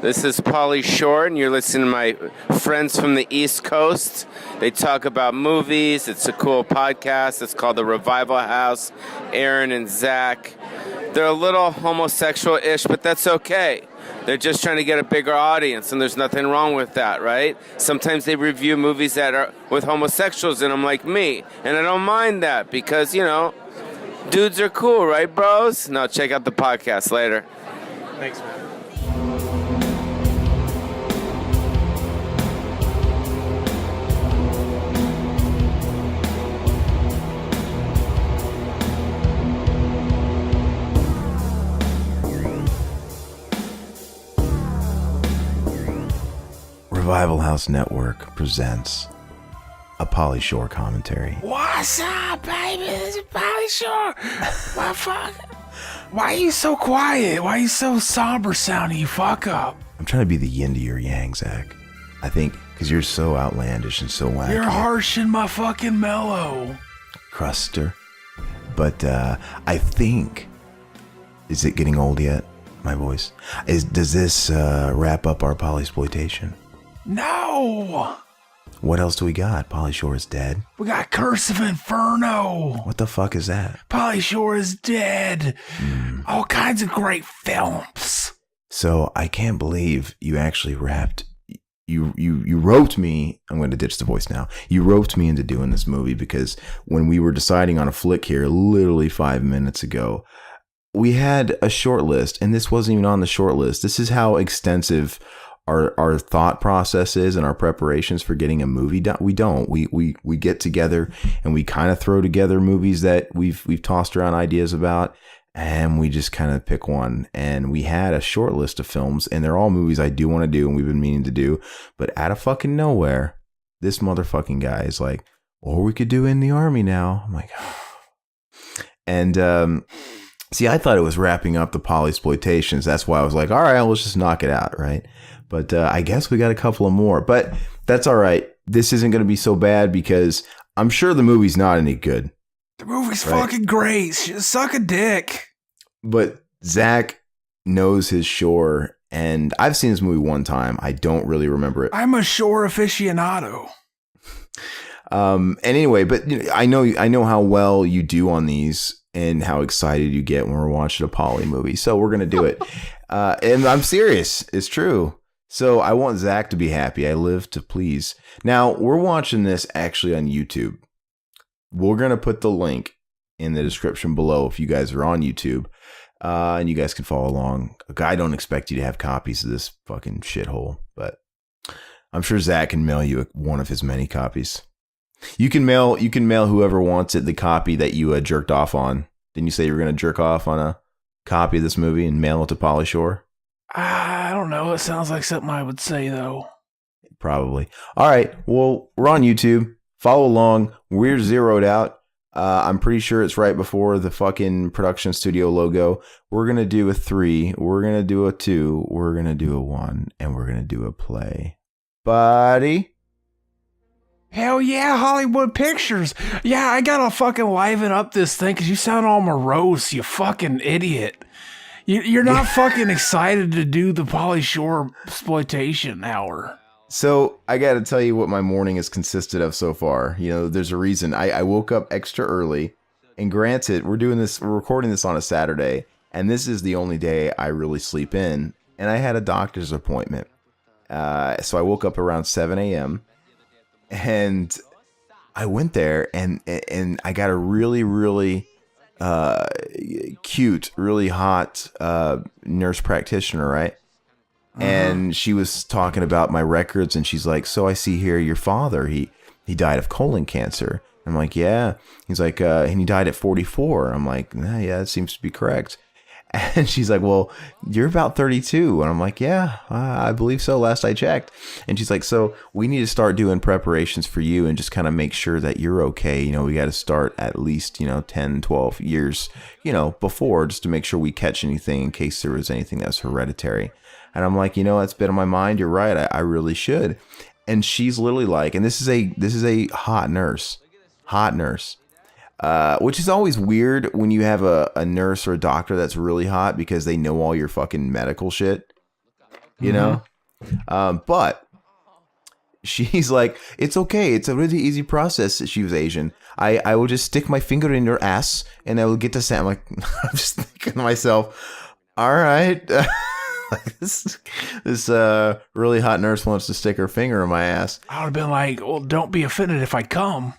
This is Pauly Shore, and you're listening to my friends from the East Coast. They talk about movies. It's a cool podcast. It's called The Revival House. Aaron and Zach. They're a little homosexual-ish, but that's okay. They're just trying to get a bigger audience, and there's nothing wrong with that, right? Sometimes they review movies that are with homosexuals in them like me, and I don't mind that because, you know, dudes are cool, right, bros? No, check out the podcast later. Thanks, man. Revival House Network presents a Pauly Shore commentary. What's up, baby? This is Pauly Shore. My fuck. Why are you so quiet? Why are you so somber sounding, you fuck up? I'm trying to be the yin to your yang, Zach. I think because you're so outlandish and so wacky. You're harsh and my fucking mellow. Cruster. But I think, is it getting old yet, my voice? Does this wrap up our polysploitation? No! What else do we got? Pauly Shore is dead. We got Curse of Inferno. What the fuck is that? Pauly Shore is dead. All kinds of great films. So I can't believe you actually wrapped. You roped me. I'm going to ditch the voice now. You roped me into doing this movie because when we were deciding on a flick here, literally 5 minutes ago, we had a short list, and this wasn't even on the short list. This is how extensive our thought processes and our preparations for getting a movie done. We get together and we kind of throw together movies that we've tossed around ideas about, and we just kind of pick one. And we had a short list of films, and they're all movies I do want to do and we've been meaning to do, but out of fucking nowhere, this motherfucking guy is like, or we could do In the Army now. I'm like, and see, I thought it was wrapping up the polysploitations. That's why I was like, all right, let's just knock it out, right? But I guess we got a couple of more. But that's all right. This isn't going to be so bad because I'm sure the movie's not any good. The movie's fucking great. Suck a dick. But Zach knows his Shore, and I've seen this movie one time. I don't really remember it. I'm a Shore aficionado. And anyway, but you know, I know how well you do on these and how excited you get when we're watching a Pauly movie. So we're going to do it. And I'm serious. It's true. So I want Zach to be happy. I live to please. Now, we're watching this actually on YouTube. We're going to put the link in the description below if you guys are on YouTube. And you guys can follow along. I don't expect you to have copies of this fucking shithole, but I'm sure Zach can mail you one of his many copies. You can mail whoever wants it the copy that you jerked off on. Didn't you say you were going to jerk off on a copy of this movie and mail it to Pauly Shore? I don't know. It sounds like something I would say, though. Probably. All right. Well, we're on YouTube. Follow along. We're zeroed out. I'm pretty sure it's right before the fucking production studio logo. We're going to do a 3. We're going to do a 2. We're going to do a 1. And we're going to do a play. Buddy? Hell yeah, Hollywood Pictures. Yeah, I gotta fucking liven up this thing because you sound all morose, you fucking idiot. You're not fucking excited to do the Pauly Shore exploitation hour. So I got to tell you what my morning has consisted of so far. You know, there's a reason. I woke up extra early, and granted, we're recording this on a Saturday, and this is the only day I really sleep in. And I had a doctor's appointment, so I woke up around 7 a.m. and I went there, and I got a really, really cute, really hot nurse practitioner, right? And she was talking about my records, and she's like, so I see here your father, he died of colon cancer. I'm like, yeah. He's like, and he died at 44. I'm like, yeah, that seems to be correct. And she's like, well, you're about 32. And I'm like, yeah, I believe so. Last I checked. And she's like, so we need to start doing preparations for you and just kind of make sure that you're okay. You know, we got to start at least, 10, 12 years, before, just to make sure we catch anything in case there was anything that's hereditary. And I'm like, that's been on my mind. You're right. I really should. And she's literally like, and this is a hot nurse, which is always weird when you have a nurse or a doctor that's really hot because they know all your fucking medical shit. you know? But she's like, it's okay. It's a really easy process. She was Asian. I will just stick my finger in your ass and I will get to Sam. I'm like, I'm just thinking to myself, all right. this really hot nurse wants to stick her finger in my ass. I would have been like, well, don't be offended if I come.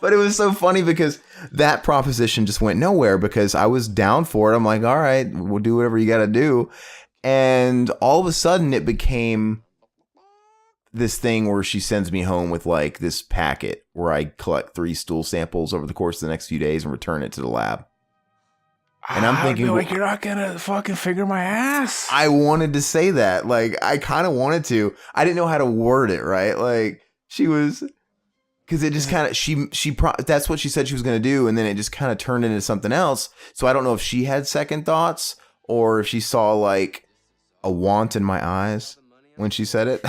But it was so funny because that proposition just went nowhere because I was down for it. I'm like, all right, we'll do whatever you got to do. And all of a sudden it became this thing where she sends me home with like this packet where I collect 3 stool samples over the course of the next few days and return it to the lab. And I'm thinking, like, you're not going to fucking finger my ass. I wanted to say that. Like, I kind of wanted to. I didn't know how to word it, right? Like, she was... Because it just kind of, that's what she said she was going to do. And then it just kind of turned into something else. So I don't know if she had second thoughts or if she saw like a want in my eyes when she said it.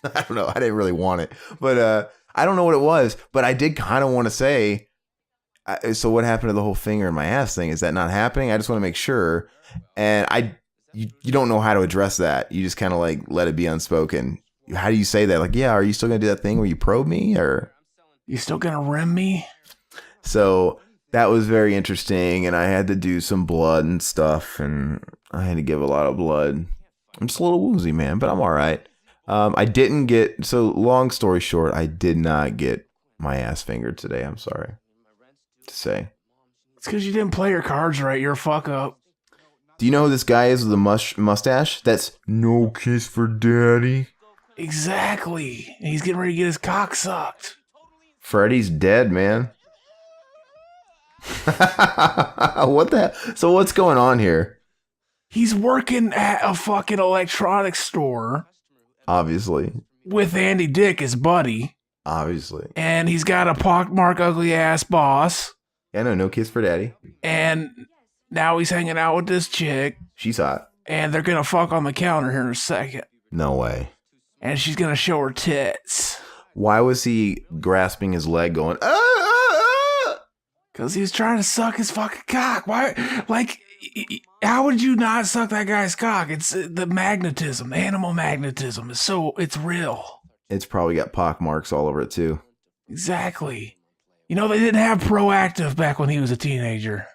I don't know. I didn't really want it. But I don't know what it was. But I did kind of want to say, so what happened to the whole finger in my ass thing? Is that not happening? I just want to make sure. And you don't know how to address that. You just kind of like let it be unspoken. How do you say that? Like, yeah, are you still going to do that thing where you probe me or... You still gonna rim me? So that was very interesting, and I had to do some blood and stuff, and I had to give a lot of blood. I'm just a little woozy, man, but I'm all right. I didn't get, so long story short, I did not get my ass fingered today. I'm sorry to say. It's because you didn't play your cards right. You're a fuck up. Do you know who this guy is with the mustache? That's No Kiss for Daddy. Exactly. And he's getting ready to get his cock sucked. Freddy's dead, man. What the hell? So what's going on here? He's working at a fucking electronics store. Obviously. With Andy Dick, his buddy. Obviously. And he's got a pockmark ugly ass boss. Yeah, no kiss for daddy. And now he's hanging out with this chick. She's hot. And they're gonna fuck on the counter here in a second. No way. And she's gonna show her tits. Why was he grasping his leg going, Because he was trying to suck his fucking cock. Why? Like, how would you not suck that guy's cock? It's the magnetism, the animal magnetism. It's real. It's probably got pock marks all over it, too. Exactly. You know, they didn't have Proactive back when he was a teenager.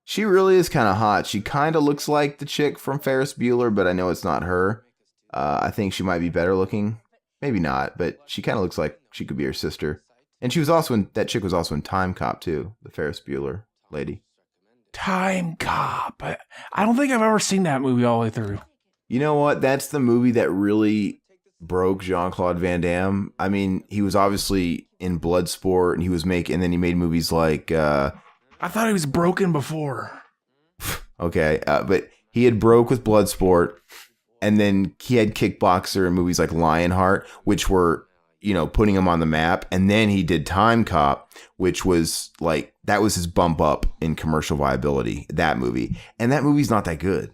She really is kind of hot. She kind of looks like the chick from Ferris Bueller, but I know it's not her. I think she might be better looking. Maybe not, but she kind of looks like she could be her sister. And she was also that chick was also in Time Cop too, the Ferris Bueller lady. Time Cop. I don't think I've ever seen that movie all the way through. You know what? That's the movie that really broke Jean-Claude Van Damme. I mean, he was obviously in Bloodsport and then he made movies like I thought he was broken before. Okay, but he had broke with Bloodsport. And then he had Kickboxer and movies like Lionheart, which were, putting him on the map. And then he did Time Cop, which was like, that was his bump up in commercial viability, that movie. And that movie's not that good.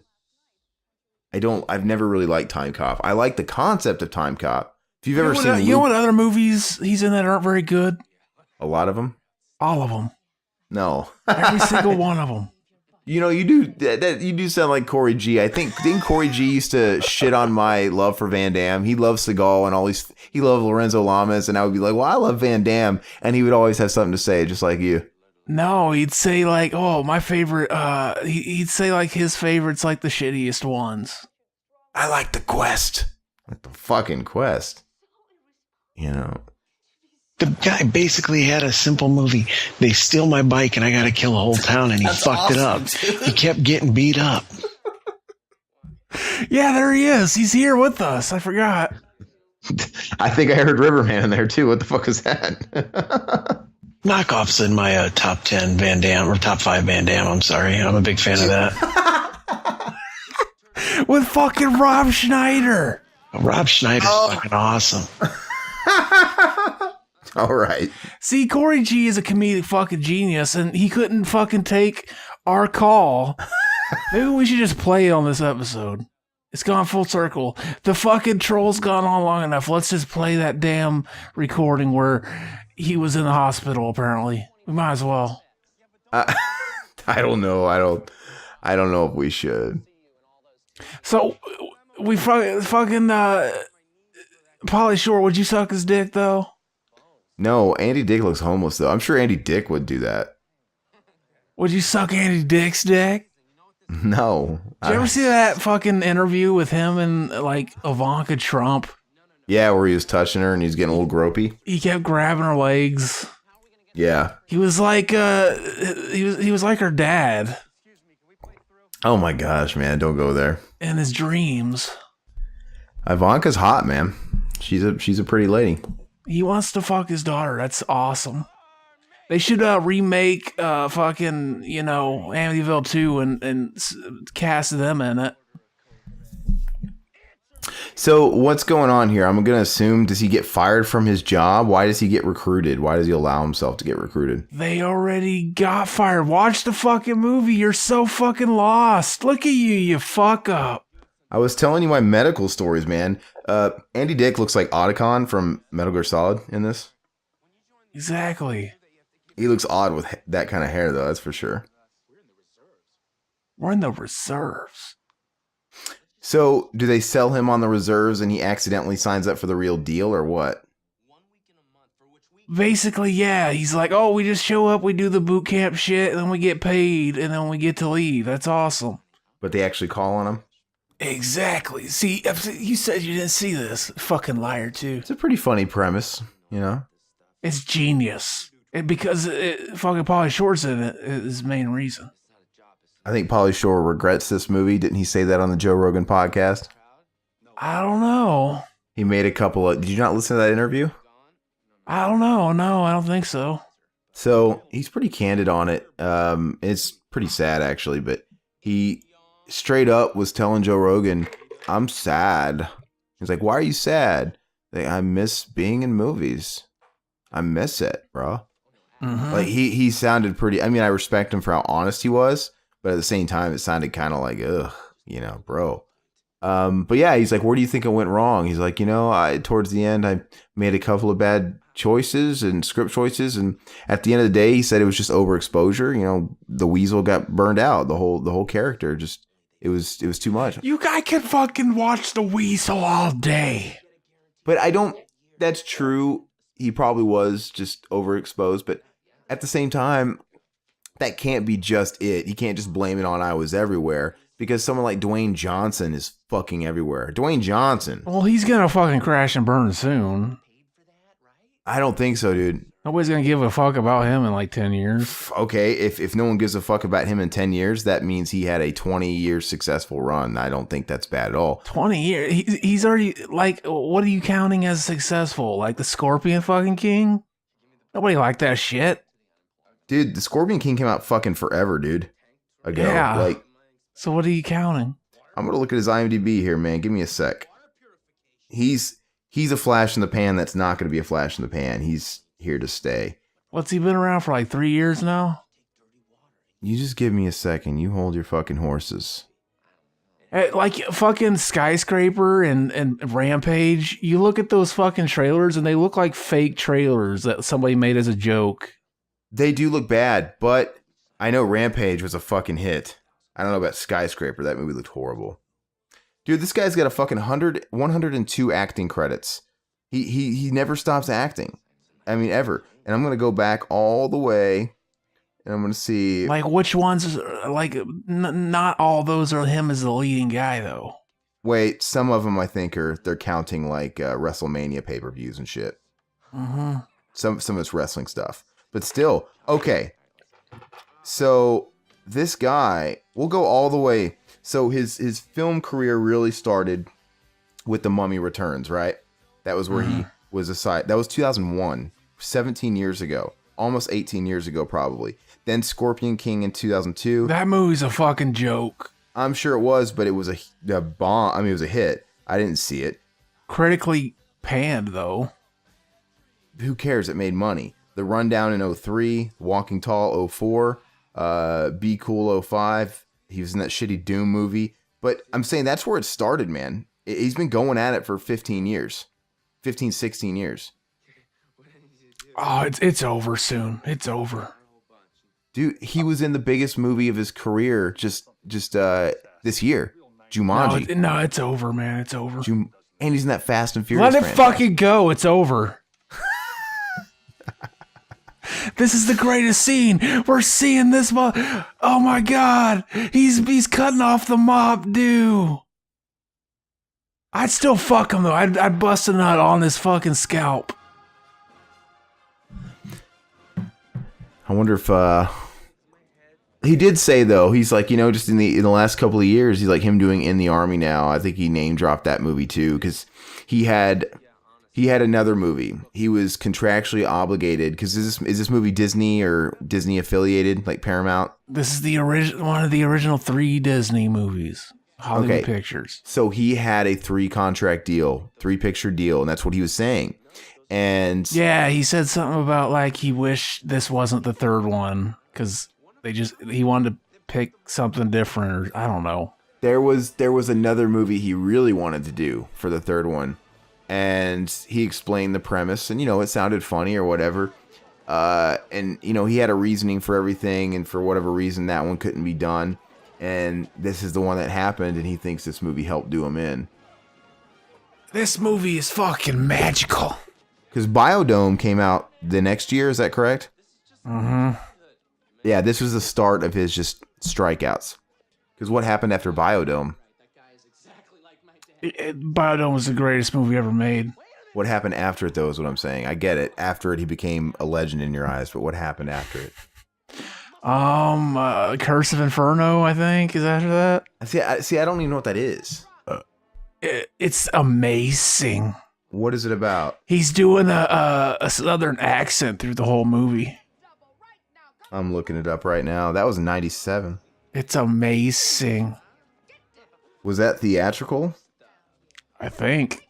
I've never really liked Time Cop. I like the concept of Time Cop. If you've ever seen... You know what other movies he's in that aren't very good? A lot of them? All of them. No. Every single one of them. You do sound like Corey G. Didn't Corey G used to shit on my love for Van Damme? He loves Seagal and he loved Lorenzo Lamas, and I would be like, well, I love Van Damme, and he would always have something to say, just like you. No, he'd say like, oh, my favorite. He'd say like his favorites, like the shittiest ones. I like the Quest, like the fucking Quest. The guy basically had a simple movie. They steal my bike and I got to kill a whole town, and he fucked it up. He kept getting beat up. Yeah, there he is. He's here with us. I forgot. I think I heard Riverman in there too. What the fuck is that? Knockoff's in my top 10 Van Damme, or top 5 Van Damme. I'm sorry. I'm a big fan of that. With fucking Rob Schneider. Rob Schneider's fucking awesome. All right. See, Corey G is a comedic fucking genius, and he couldn't fucking take our call. Maybe we should just play it on this episode. It's gone full circle. The fucking troll's gone on long enough. Let's just play that damn recording where he was in the hospital, apparently. We might as well. I don't know. I don't know if we should. So we fucking Pauly Shore. Would you suck his dick though? No, Andy Dick looks homeless though. I'm sure Andy Dick would do that. Would you suck Andy Dick's dick? No. Did you ever see that fucking interview with him and like Ivanka Trump? Yeah, where he was touching her and he's getting a little gropey. He kept grabbing her legs. Yeah. He was like he was like her dad Oh my gosh, man, don't go there. in his dreams. Ivanka's hot, man. She's a pretty lady. He wants to fuck his daughter. That's awesome. They should remake fucking, you know, Amityville 2 and cast them in it. So what's going on here? I'm going to assume, does he get fired from his job? Why does he get recruited? Why does he allow himself to get recruited? They already got fired. Watch the fucking movie. You're so fucking lost. Look at you, you fuck up. I was telling you my medical stories, man. Andy Dick looks like Otacon from Metal Gear Solid in this. Exactly. He looks odd with that kind of hair, though, that's for sure. We're in the reserves. So, do they sell him on the reserves and he accidentally signs up for the real deal, or what? Basically, yeah. He's like, oh, we just show up, we do the boot camp shit, and then we get paid, and then we get to leave. That's awesome. But they actually call on him? Exactly. See, you said you didn't see this. Fucking liar, too. It's a pretty funny premise, you know? It's genius. Because fucking Pauly Shore's in it is the main reason. I think Pauly Shore regrets this movie. Didn't he say that on the Joe Rogan podcast? I don't know. He made a couple of... Did you not listen to that interview? I don't know. No, I don't think so. So, he's pretty candid on it. It's pretty sad, actually, but he straight up was telling Joe Rogan, I'm sad. He's like, why are you sad? Like, I miss being in movies. I miss it, bro. Mm-hmm. Like, he sounded pretty... I mean, I respect him for how honest he was, but at the same time, it sounded kind of like, ugh, you know, bro. But yeah, he's like, where do you think it went wrong? He's like, you know, towards the end, I made a couple of bad choices and script choices, and at the end of the day, he said it was just overexposure. You know, the weasel got burned out. The whole character just it was too much. You guys can fucking watch the Weasel all day. But I don't. That's true. He probably was just overexposed, but at the same time, that can't be just it. You can't just blame it on I Was Everywhere, because someone like Dwayne Johnson is fucking everywhere. Dwayne Johnson. Well, he's gonna fucking crash and burn soon. I don't think so, dude. Nobody's gonna give a fuck about him in like 10 years. Okay, if no one gives a fuck about him in 10 years, that means he had a 20-year successful run. I don't think that's bad at all. 20 years? He's already, like, what are you counting as successful? Like the Scorpion fucking King? Nobody liked that shit. Dude, the Scorpion King came out fucking forever, dude. Ago. Yeah. Like, so what are you counting? I'm gonna look at his IMDb here, man. Give me a sec. He's a flash in the pan that's not gonna be a flash in the pan. He's here to stay. What's he been around for, like 3 years now? You just give me a second. You hold your fucking horses. Like fucking Skyscraper and Rampage, you look at those fucking trailers and they look like fake trailers that somebody made as a joke. They do look bad, but I know Rampage was a fucking hit. I don't know about Skyscraper. That movie looked horrible. Dude, this guy's got a fucking 102 acting credits. He never stops acting. I mean, ever. And I'm going to go back all the way, and I'm going to see... Like, which ones... Like, not all those are him as the leading guy, though. Wait, some of them I think they're counting, like, WrestleMania pay-per-views and shit. Mm-hmm. Some of it's wrestling stuff. But still, okay. So, this guy... We'll go all the way... So, his film career really started with The Mummy Returns, right? That was where he was aside. That was 2001, 17 years ago, almost 18 years ago, probably. Then Scorpion King in 2002. That movie's a fucking joke. I'm sure it was, but it was a bomb. I mean, it was a hit. I didn't see it. Critically panned, though. Who cares? It made money. The Rundown in 03, Walking Tall 04, Be Cool 05. He was in that shitty Doom movie. But I'm saying that's where it started, man. He's been going at it for 15 years. 15, 16 years. Oh, it's over soon. It's over. Dude, he was in the biggest movie of his career just this year. Jumanji. No, it's over, man. It's over. And he's in that Fast and Furious. Let it fucking go. It's over. This is the greatest scene. We're seeing this. Oh my god, he's cutting off the Mop Dew. I'd still fuck him though. I'd bust a nut on his fucking scalp. I wonder if he did say though, he's like, just in the last couple of years, he's like him doing In the Army now. I think he name dropped that movie too, because he had another movie. He was contractually obligated because is this movie Disney or Disney affiliated, like Paramount? This is the one of the original 3 Disney movies, Hollywood Pictures. So he had a 3-contract deal, 3-picture deal, and that's what he was saying. And yeah, he said something about like he wished this wasn't the 3rd one because he wanted to pick something different, or I don't know. There was another movie he really wanted to do for the 3rd one. And he explained the premise, and it sounded funny or whatever. And he had a reasoning for everything, and for whatever reason, that one couldn't be done. And this is the one that happened, and he thinks this movie helped do him in. This movie is fucking magical. Because Biodome came out the next year, is that correct? Mm-hmm. Yeah, this was the start of his just strikeouts. Because what happened after Biodome? Biodome was the greatest movie ever made. What happened after it, though, is what I'm saying. I get it. After it, he became a legend in your eyes. But what happened after it? Curse of Inferno, I think, is after that. See, I don't even know what that is. It's amazing. What is it about? He's doing a southern accent through the whole movie. I'm looking it up right now. That was 97. It's amazing. Was that theatrical? I think.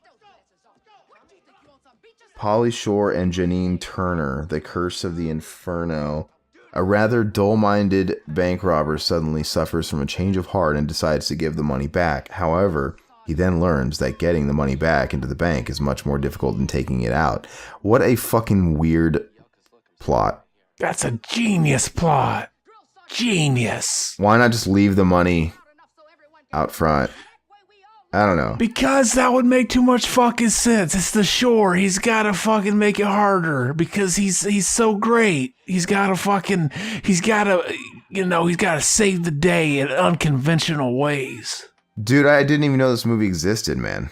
Pauly Shore and Janine Turner, The Curse of the Inferno. A rather dull-minded bank robber suddenly suffers from a change of heart and decides to give the money back. However, he then learns that getting the money back into the bank is much more difficult than taking it out. What a fucking weird plot. That's a genius plot. Genius. Why not just leave the money out front? I don't know. Because that would make too much fucking sense. It's the Shore. He's got to fucking make it harder because he's so great. He's got to save the day in unconventional ways. Dude, I didn't even know this movie existed, man.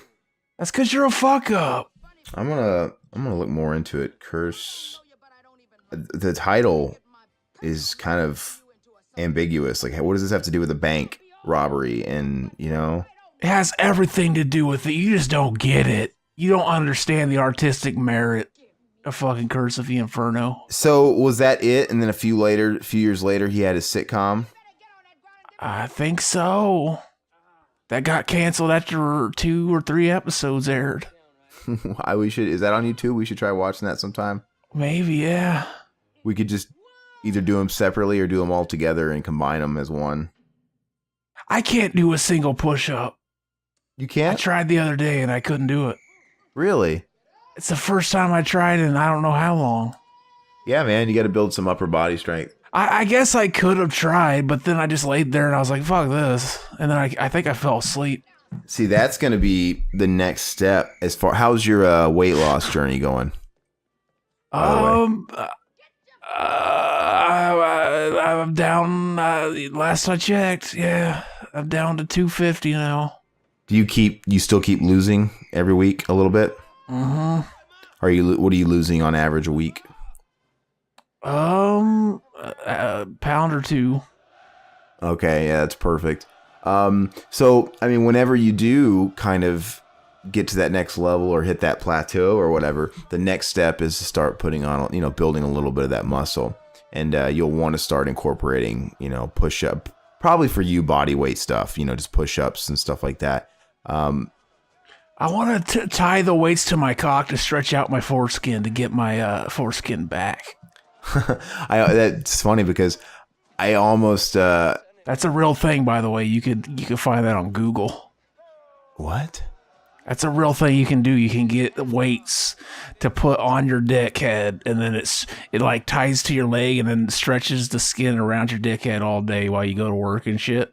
That's because you're a fuck up. I'm gonna look more into it. Curse. The title is kind of ambiguous. Like, what does this have to do with a bank robbery? And it has everything to do with it. You just don't get it. You don't understand the artistic merit of fucking Curse of the Inferno. So was that it? And then a few years later, he had his sitcom. I think so. That got canceled after 2 or 3 episodes aired. Is that on YouTube? We should try watching that sometime. Maybe, yeah. We could just either do them separately or do them all together and combine them as one. I can't do a single push-up. You can't? I tried the other day and I couldn't do it. Really? It's the first time I tried it in I don't know how long. Yeah, man. You got to build some upper body strength. I guess I could have tried, but then I just laid there and I was like, fuck this. And then I think I fell asleep. See, that's going to be the next step. How's your weight loss journey going? I'm down. Last I checked, yeah, I'm down to 250 now. Do you still keep losing every week a little bit? Mm-hmm. What are you losing on average a week? A pound or 2. Okay, yeah, that's perfect. So I mean, whenever you do kind of get to that next level or hit that plateau or whatever, the next step is to start putting on, building a little bit of that muscle, and you'll want to start incorporating, push up, probably for you body weight stuff, just push ups and stuff like that. I want to tie the weights to my cock to stretch out my foreskin to get my foreskin back. That's funny because I almost that's a real thing, by the way. You could find that on Google. What? That's a real thing you can do. You can get weights to put on your dick head, and then it like ties to your leg and then stretches the skin around your dick head all day while you go to work and shit.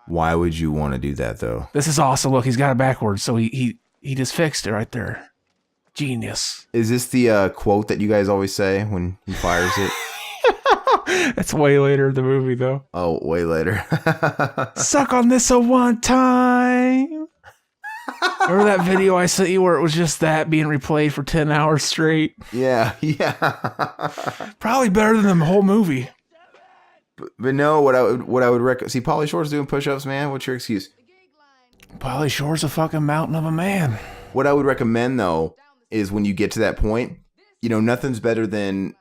Why would you want to do that though? This is awesome. Look, he's got it backwards, so he just fixed it right there. Genius. Is this the quote that you guys always say when he fires it? That's way later in the movie, though. Oh, way later. Suck on this a one time. Remember that video I sent you where it was just that being replayed for 10 hours straight? Yeah. Probably better than the whole movie. But no, what I would recommend. See, Pauly Shore's doing push-ups, man. What's your excuse? Pauly Shore's a fucking mountain of a man. What I would recommend though is when you get to that point, nothing's better than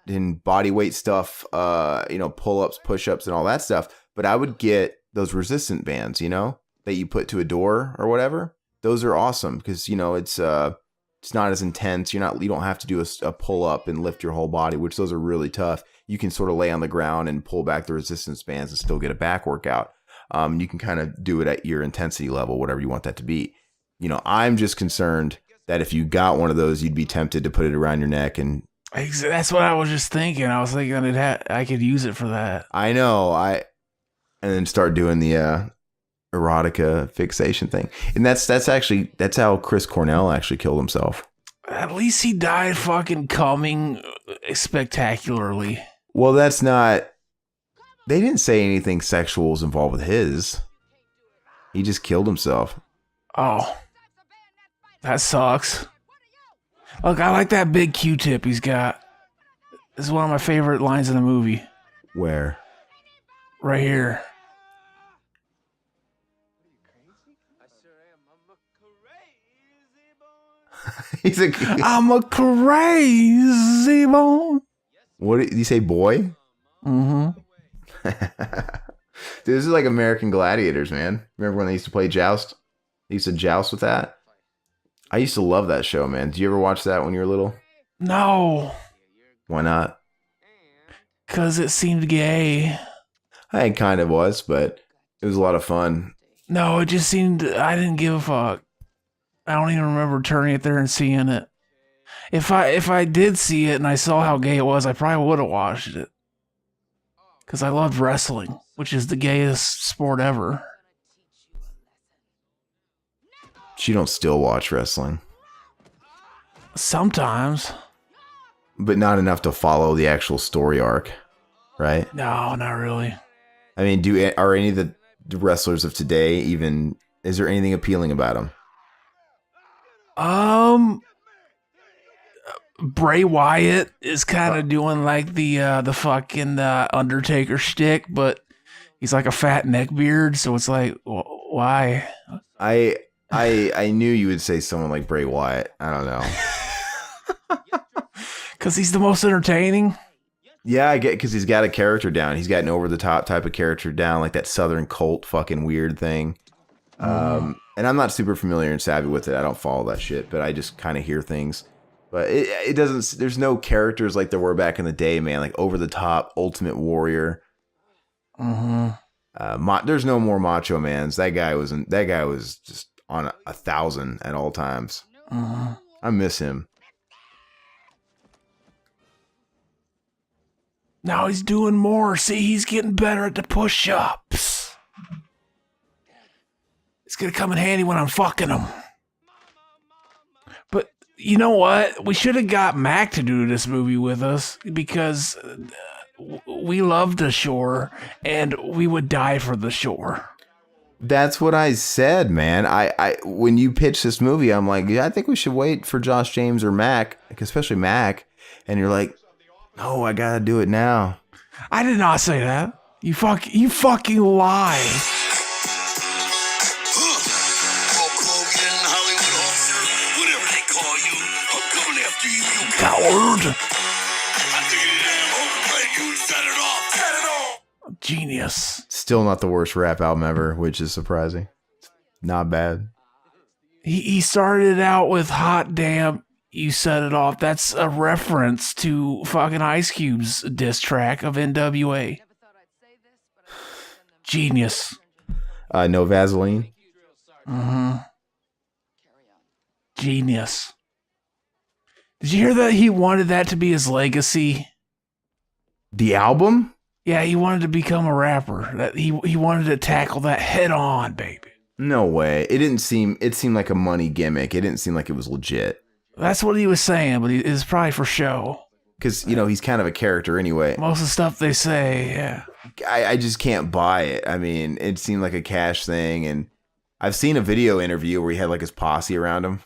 body weight stuff, pull-ups, push-ups, and all that stuff. But I would get those resistant bands, that you put to a door or whatever. Those are awesome because it's not as intense. You don't have to do a pull-up and lift your whole body, which those are really tough. You can sort of lay on the ground and pull back the resistance bands and still get a back workout. You can kind of do it at your intensity level, whatever you want that to be. I'm just concerned that if you got one of those, you'd be tempted to put it around your neck. And that's what I was just thinking. I was thinking I could use it for that. I know. And then start doing the erotica fixation thing. And that's how Chris Cornell actually killed himself. At least he died fucking coming spectacularly. Well, that's not... They didn't say anything sexual was involved with his. He just killed himself. Oh. That sucks. Look, I like that big Q-tip he's got. This is one of my favorite lines in the movie. Where? Right here. I'm a crazy boy. What did you say, boy? Mm-hmm. Dude, this is like American Gladiators, man. Remember when they used to play joust? They used to joust with that. I used to love that show, man. Did you ever watch that when you were little? No. Why not? Because it seemed gay. It kind of was, but it was a lot of fun. No, it just seemed... I didn't give a fuck. I don't even remember turning it there and seeing it. If I did see it and I saw how gay it was, I probably would have watched it. Because I loved wrestling, which is the gayest sport ever. You don't still watch wrestling? Sometimes. But not enough to follow the actual story arc, right? No, not really. I mean, are any of the wrestlers of today even... Is there anything appealing about them? Bray Wyatt is kind of doing like the fucking Undertaker shtick, but he's like a fat neckbeard, so it's like, why? I knew you would say someone like Bray Wyatt. I don't know. Because he's the most entertaining. Yeah, I get because he's got a character down. He's got an over the top type of character down, like that Southern cult fucking weird thing. And I'm not super familiar and savvy with it. I don't follow that shit, but I just kind of hear things. But it doesn't. There's no characters like there were back in the day, man. Like over the top, Ultimate Warrior. Mm-hmm. There's no more Macho Mans. That guy was just on 1,000 at all times. Mm-hmm. I miss him. Now he's doing more. See, he's getting better at the push-ups. It's gonna come in handy when I'm fucking him. But you know what? We should have got Mac to do this movie with us because we love the shore and we would die for the shore. That's what I said, man. I when you pitched this movie, I'm like, yeah, I think we should wait for Josh James or Mac, especially Mac. And you're like, no, I gotta do it now. I did not say that. You fucking lie. Coward. Genius. Still not the worst rap album ever, which is surprising. Not bad. He started out with Hot Damn, You Set It Off. That's a reference to fucking Ice Cube's diss track of NWA. Genius. No Vaseline. Mm-hmm. Genius. Did you hear that he wanted that to be his legacy? The album? Yeah, he wanted to become a rapper. That he wanted to tackle that head on, baby. No way. It seemed like a money gimmick. It didn't seem like it was legit. That's what he was saying, but it's probably for show. Because, you know, he's kind of a character anyway. Most of the stuff they say, yeah. I just can't buy it. I mean, it seemed like a cash thing. And I've seen a video interview where he had like his posse around him.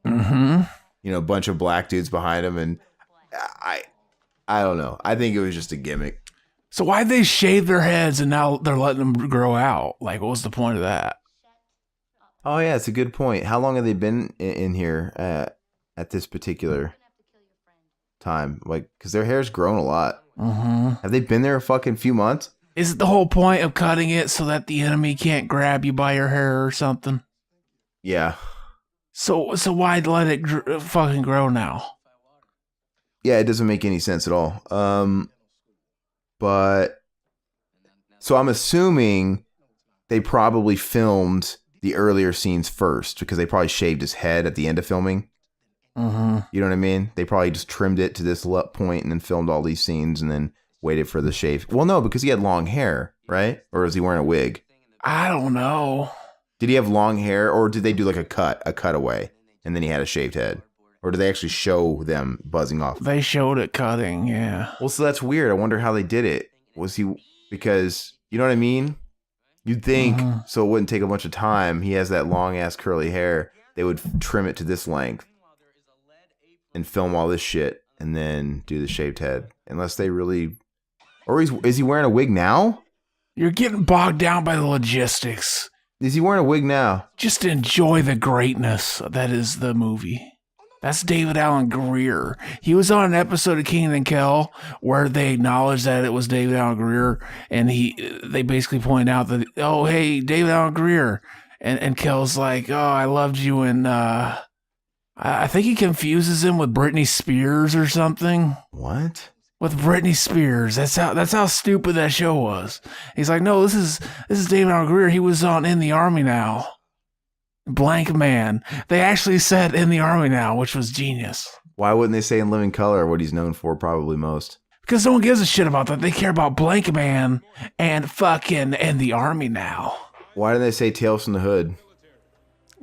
Mm-hmm. You know, a bunch of black dudes behind him. And I don't know. I think it was just a gimmick. So why'd they shave their heads and now they're letting them grow out? Like, what was the point of that? Oh, yeah, it's a good point. How long have they been in here at this particular time? Like, because their hair's grown a lot. Mm-hmm. Have they been there a fucking few months? Is it the whole point of cutting it so that the enemy can't grab you by your hair or something? Yeah. So why'd let it fucking grow now? Yeah, it doesn't make any sense at all. But so I'm assuming they probably filmed the earlier scenes first because they probably shaved his head at the end of filming. Mm-hmm. You know what I mean? They probably just trimmed it to this point and then filmed all these scenes and then waited for the shave. Well, no, because he had long hair, right? Or was he wearing a wig? I don't know. Did he have long hair or did they do like a cutaway and then he had a shaved head? Or did they actually show them buzzing off? They showed it cutting, yeah. Well, so that's weird. I wonder how they did it. Was he, because, you know what I mean? You'd think, so it wouldn't take a bunch of time. He has that long ass curly hair. They would trim it to this length and film all this shit and then do the shaved head. Unless they really, or is he wearing a wig now? You're getting bogged down by the logistics. Is he wearing a wig now? Just enjoy the greatness that is the movie. That's David Allen Greer. He was on an episode of Kenan and Kel where they acknowledged that it was David Allen Greer, and they basically point out that, oh, hey, David Allen Greer. And Kel's like, oh, I loved you, and I think he confuses him with Britney Spears or something. What? With Britney Spears. That's how stupid that show was. He's like, no, this is David Allen Greer. He was on In the Army Now. Blank Man. They actually said In the Army Now, which was genius. Why wouldn't they say In Living Color what he's known for probably most? Because no one gives a shit about that. They care about Blank Man and fucking In the Army Now. Why didn't they say Tales from the Hood?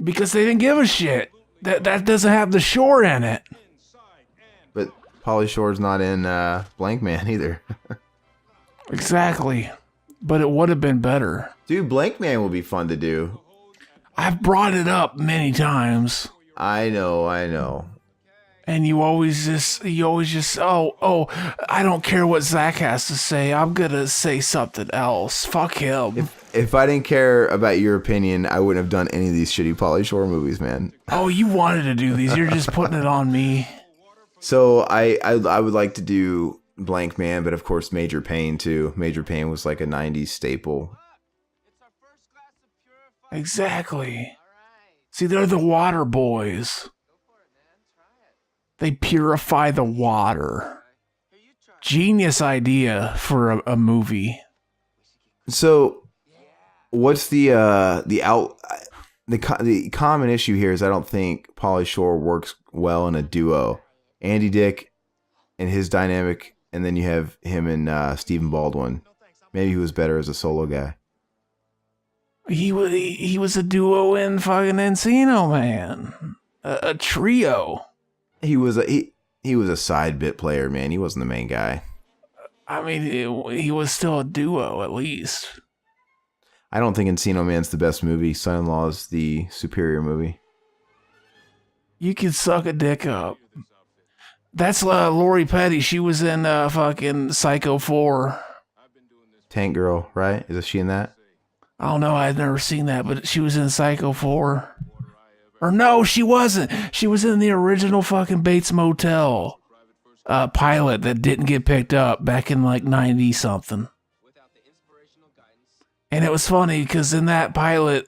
Because they didn't give a shit. That doesn't have the shore in it. But Pauly Shore's not in Blank Man either. Exactly. But it would have been better. Dude, Blank Man will be fun to do. I've brought it up many times. I know. And you always just, oh, I don't care what Zach has to say. I'm going to say something else. Fuck him. If I didn't care about your opinion, I wouldn't have done any of these shitty Pauly Shore movies, man. Oh, you wanted to do these. You're just putting it on me. So I would like to do Blank Man, but of course Major Payne too. Major Payne was like a 90s staple. Exactly. See, they're the water boys. They purify the water. Genius idea for a movie. So, what's the common issue here is I don't think Pauly Shore works well in a duo. Andy Dick and his dynamic, and then you have him and Stephen Baldwin. Maybe he was better as a solo guy. He was a duo in fucking Encino Man. A trio. He was a side bit player, man. He wasn't the main guy. I mean, he was still a duo, at least. I don't think Encino Man's the best movie. Son-in-Law is the superior movie. You can suck a dick up. That's Lori Petty. She was in fucking Psycho 4. Tank Girl, right? Is she in that? I don't know. I've never seen that, but she was in Psycho 4. Or no, she wasn't. She was in the original fucking Bates Motel pilot that didn't get picked up back in like 90-something. And it was funny because in that pilot,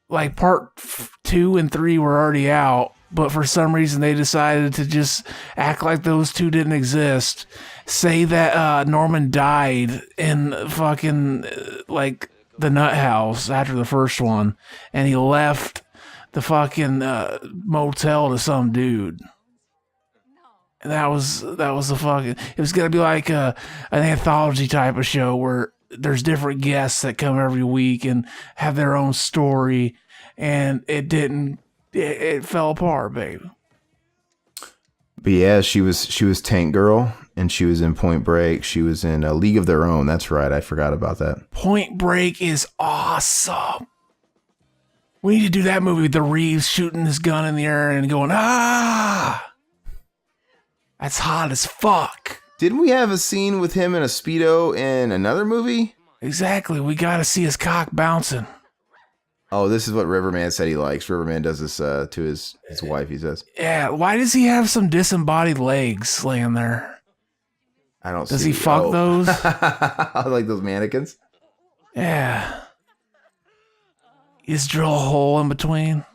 like part 2 and 3 were already out, but for some reason they decided to just act like those two didn't exist. Say that Norman died in fucking like the nut house after the first one, and he left the fucking motel to some dude. And that was the fucking. It was gonna be like an anthology type of show where there's different guests that come every week and have their own story, and it didn't. It fell apart, babe. But yeah, she was Tank Girl, and she was in Point Break. She was in A League of Their Own. That's right. I forgot about that. Point Break is awesome. We need to do that movie with the Reeves shooting his gun in the air and going, ah! That's hot as fuck. Didn't we have a scene with him in a Speedo in another movie? Exactly. We got to see his cock bouncing. Oh, this is what Riverman said he likes. Riverman does this to his wife, he says. Yeah, why does he have some disembodied legs laying there? I don't Does see. he fuck those? Like those mannequins? Yeah. You just drill a hole in between.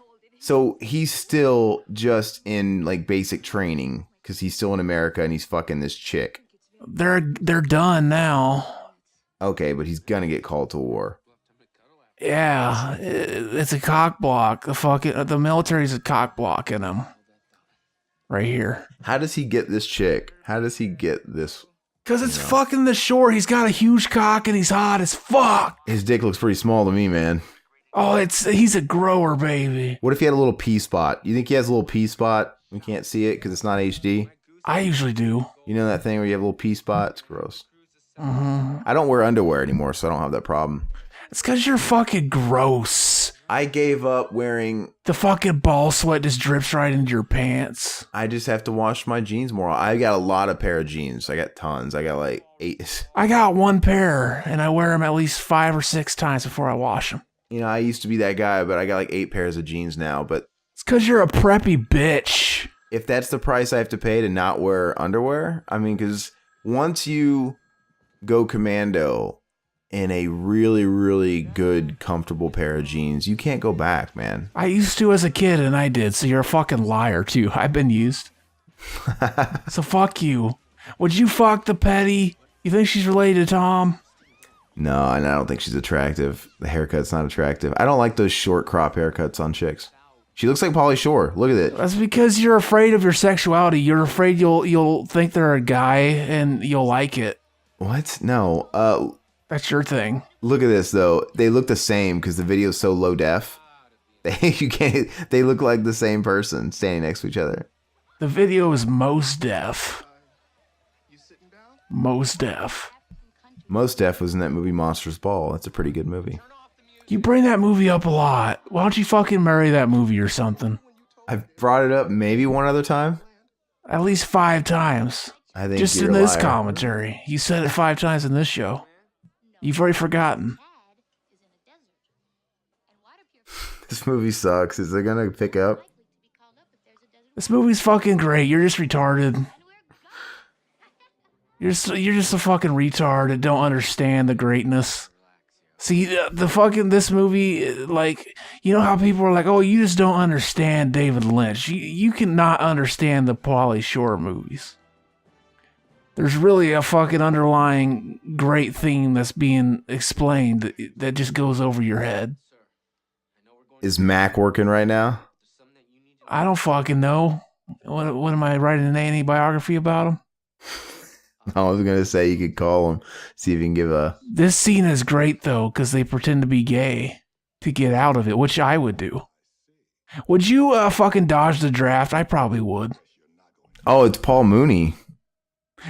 So he's still just in like basic training because he's still in America and he's fucking this chick. They're done now. Okay, but he's gonna get called to war. Yeah, it's a cock block. The military's a cock blocking him. Right here. How does he get this chick? How does he get this? Because it's fucking the shore. He's got a huge cock and he's hot as fuck. His dick looks pretty small to me, man. Oh, he's a grower, baby. What if he had a little P spot? You think he has a little P spot? We can't see it because it's not HD. I usually do. You know that thing where you have a little P spot? It's gross. Mm-hmm. I don't wear underwear anymore, so I don't have that problem. It's because you're fucking gross. I gave up wearing... The fucking ball sweat just drips right into your pants. I just have to wash my jeans more. I got a lot of pair of jeans. I got tons. I got like 8. I got one pair, and I wear them at least 5 or 6 times before I wash them. You know, I used to be that guy, but I got like 8 pairs of jeans now. But it's because you're a preppy bitch. If that's the price I have to pay to not wear underwear, I mean, because once you go commando in a really, really good, comfortable pair of jeans, you can't go back, man. I used to as a kid, and I did, so you're a fucking liar, too. I've been used. So fuck you. Would you fuck the petty? You think she's related to Tom? No, and I don't think she's attractive. The haircut's not attractive. I don't like those short crop haircuts on chicks. She looks like Pauly Shore. Look at it. That's because you're afraid of your sexuality. You're afraid you'll think they're a guy and you'll like it. What? No. That's your thing. Look at this though. They look the same because the video's so low def. They look like the same person standing next to each other. The video is most deaf. Most deaf. Most Def was in that movie Monsters Ball. That's a pretty good movie. You bring that movie up a lot. Why don't you fucking marry that movie or something? I've brought it up maybe one other time. At least 5 times. I think just you're in a this liar. commentary. You said it 5 times in this show. You've already forgotten. This movie sucks. Is it gonna pick up? This movie's fucking great. You're just retarded. You're just a fucking retard that don't understand the greatness. See, this movie, like, you know how people are like, oh, you just don't understand David Lynch. You cannot understand the Pauly Shore movies. There's really a fucking underlying great theme that's being explained that just goes over your head. Is Mac working right now? I don't fucking know. What am I writing an A&E biography about him? I was gonna say you could call him, see if you can give a... This scene is great, though, because they pretend to be gay to get out of it, which I would do. Would you fucking dodge the draft? I probably would. Oh, it's Paul Mooney.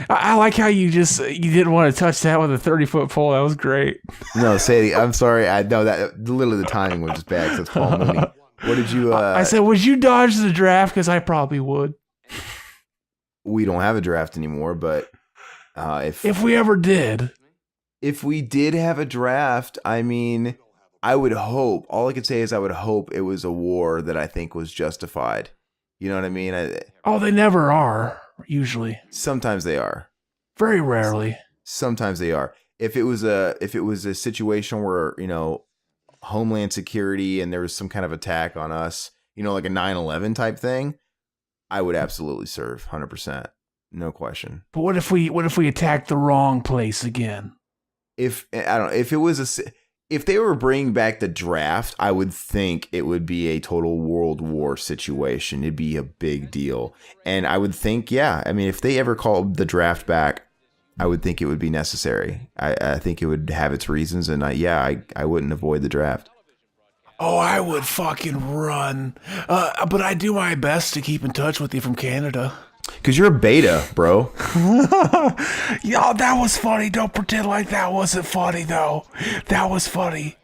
I like how you didn't want to touch that with a 30-foot pole. That was great. No, Sadie, I'm sorry. I know that literally the timing was just bad because it's Paul Mooney. What did you... I said, would you dodge the draft? Because I probably would. We don't have a draft anymore, but... If we ever did. If we did have a draft, I mean, I would hope, all I could say is I would hope it was a war that I think was justified. You know what I mean? They never are, usually. Sometimes they are. Very rarely. Sometimes they are. If it was a situation where, you know, Homeland Security and there was some kind of attack on us, you know, like a 9/11 type thing, I would absolutely serve 100%. No question. But what if we attacked the wrong place again? If it was if they were bringing back the draft, I would think it would be a total World War situation. It'd be a big deal. And I would think, yeah, I mean, if they ever called the draft back, I would think it would be necessary. I think it would have its reasons, and I wouldn't avoid the draft. Oh, I would fucking run. But I do my best to keep in touch with you from Canada. Because you're a beta, bro. Yo, that was funny. Don't pretend like that wasn't funny, though. That was funny.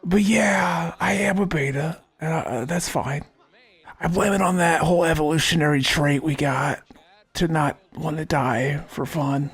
But yeah, I am a beta. That's fine. I blame it on that whole evolutionary trait we got to not want to die for fun.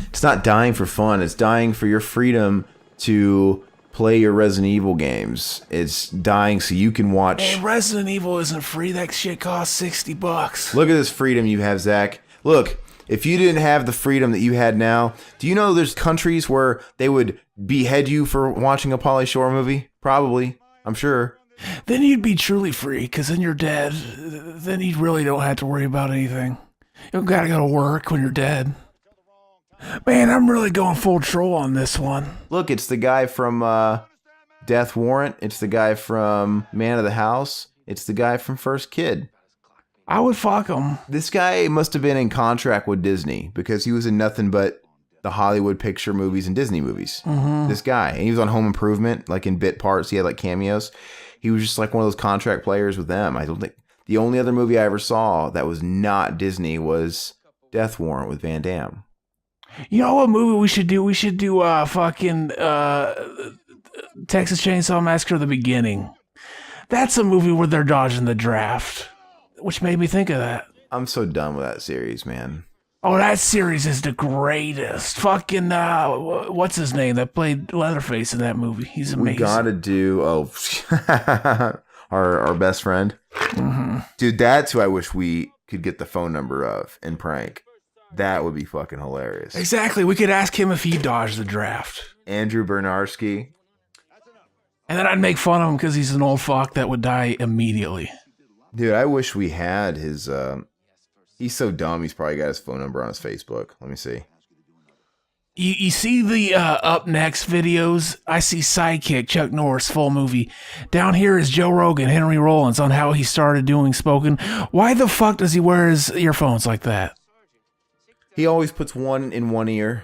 It's not dying for fun. It's dying for your freedom to play your Resident Evil games. It's dying so you can watch. Hey, Resident Evil isn't free. That shit costs $60. Look at this freedom you have, Zach. Look, if you didn't have the freedom that you had now, do you know there's countries where they would behead you for watching a Pauly Shore movie? Probably. I'm sure. Then you'd be truly free, because then you're dead. Then you really don't have to worry about anything. You don't gotta go to work when you're dead. Man, I'm really going full troll on this one. Look, it's the guy from Death Warrant. It's the guy from Man of the House. It's the guy from First Kid. I would fuck him. This guy must have been in contract with Disney because he was in nothing but the Hollywood picture movies and Disney movies. Mm-hmm. This guy. And he was on Home Improvement, like in bit parts. He had like cameos. He was just like one of those contract players with them. I don't think the only other movie I ever saw that was not Disney was Death Warrant with Van Damme. You know what movie we should do? We should do fucking Texas Chainsaw Massacre: The Beginning. That's a movie where they're dodging the draft, which made me think of that. I'm so done with that series, man. Oh, that series is the greatest. Fucking what's his name that played Leatherface in that movie? He's amazing. We gotta do our best friend, dude. That's who I wish we could get the phone number of and prank. That would be fucking hilarious. Exactly. We could ask him if he dodged the draft. Andrew Bernarski. And then I'd make fun of him because he's an old fuck that would die immediately. Dude, I wish we had his... he's so dumb, he's probably got his phone number on his Facebook. Let me see. You see the up next videos? I see Sidekick, Chuck Norris, full movie. Down here is Joe Rogan, Henry Rollins, on how he started doing spoken. Why the fuck does he wear his earphones like that? He always puts one in one ear.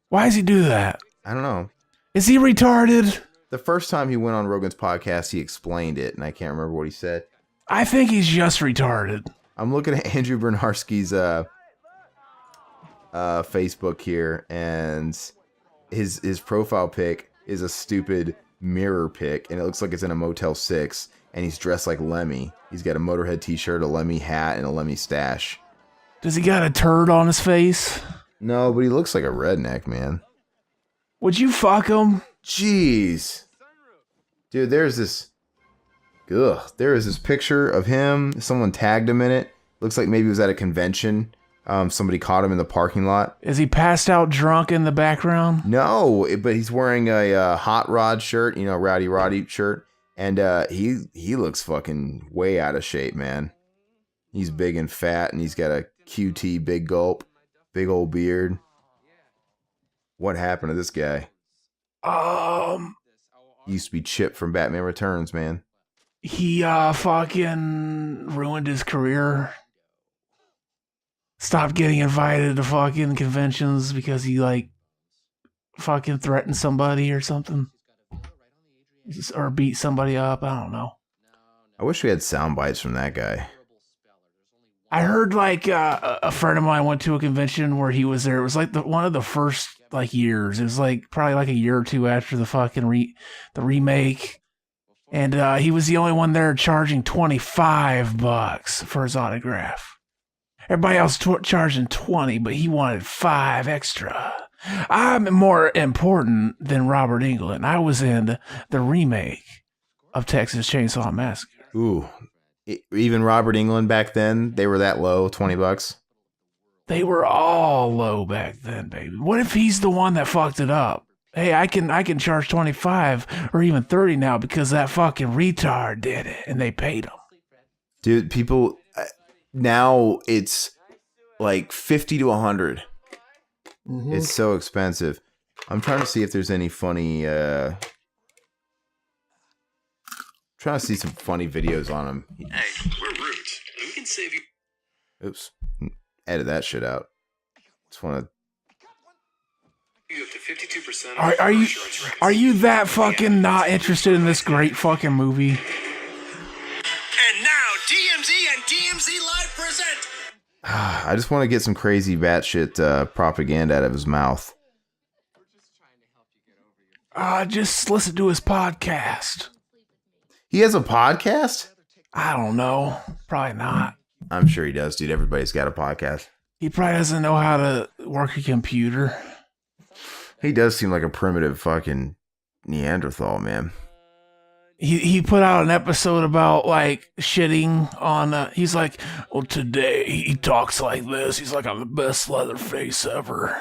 Why does he do that? I don't know. Is he retarded? The first time he went on Rogan's podcast, he explained it, and I can't remember what he said. I think he's just retarded. I'm looking at Andrew Bernarski's Facebook here, and his profile pic is a stupid mirror pic, and it looks like it's in a Motel 6, and he's dressed like Lemmy. He's got a Motorhead t-shirt, a Lemmy hat, and a Lemmy stash. Does he got a turd on his face? No, but he looks like a redneck, man. Would you fuck him? Jeez. Dude, there is this picture of him. Someone tagged him in it. Looks like maybe he was at a convention. Somebody caught him in the parking lot. Is he passed out drunk in the background? No, but he's wearing a Hot Rod shirt, Rowdy Roddy shirt. And he looks fucking way out of shape, man. He's big and fat, and he's got a QT big gulp, big old beard. What happened to this guy? He used to be Chip from Batman Returns, man. He fucking ruined his career. Stopped getting invited to fucking conventions because he fucking threatened somebody or something. Or beat somebody up, I don't know. I wish we had sound bites from that guy. I heard a friend of mine went to a convention where he was there. It was one of the first years. It was probably a year or two after the fucking the remake, and he was the only one there charging $25 for his autograph. Everybody else charging $20, but he wanted $5 extra. I'm more important than Robert Englund. I was in the remake of Texas Chainsaw Massacre. Ooh. Even Robert Englund back then, they were that low, $20. They were all low back then, baby. What if he's the one that fucked it up? Hey, I can charge 25 or even 30 now because that fucking retard did it and they paid him. Dude, people now it's like 50 to 100. Mm-hmm. It's so expensive. I'm trying to see if there's any funny trying to see some funny videos on him. Hey, we're Roots, and we can save you. Oops. Edit that shit out. Just want You up to 52% Are you that fucking not interested in this great fucking movie? And now DMZ and DMZ Live present. to... I just want to get some crazy batshit propaganda out of his mouth. Just listen to his podcast. He has a podcast? I don't know. Probably not. I'm sure he does, dude. Everybody's got a podcast. He probably doesn't know how to work a computer. He does seem like a primitive fucking Neanderthal, man. He put out an episode about like shitting on. He's like, well, today he talks like this. He's like, I'm the best Leatherface ever.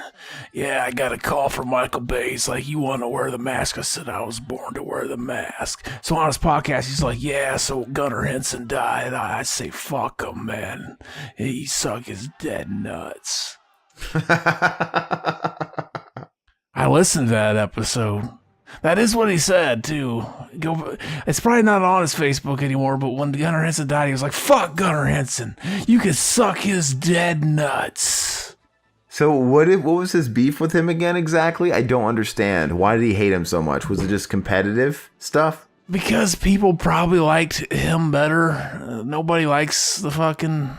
Yeah, I got a call from Michael Bay. He's like, you want to wear the mask? I said, I was born to wear the mask. So on his podcast, he's like, yeah. So Gunnar Henson died. I say, fuck him, man. He suck his dead nuts. I listened to that episode. That is what he said, too. It's probably not on his Facebook anymore, but when Gunnar Henson died, he was like, fuck Gunnar Henson. You can suck his dead nuts. So what was his beef with him again exactly? I don't understand. Why did he hate him so much? Was it just competitive stuff? Because people probably liked him better. Nobody likes the fucking...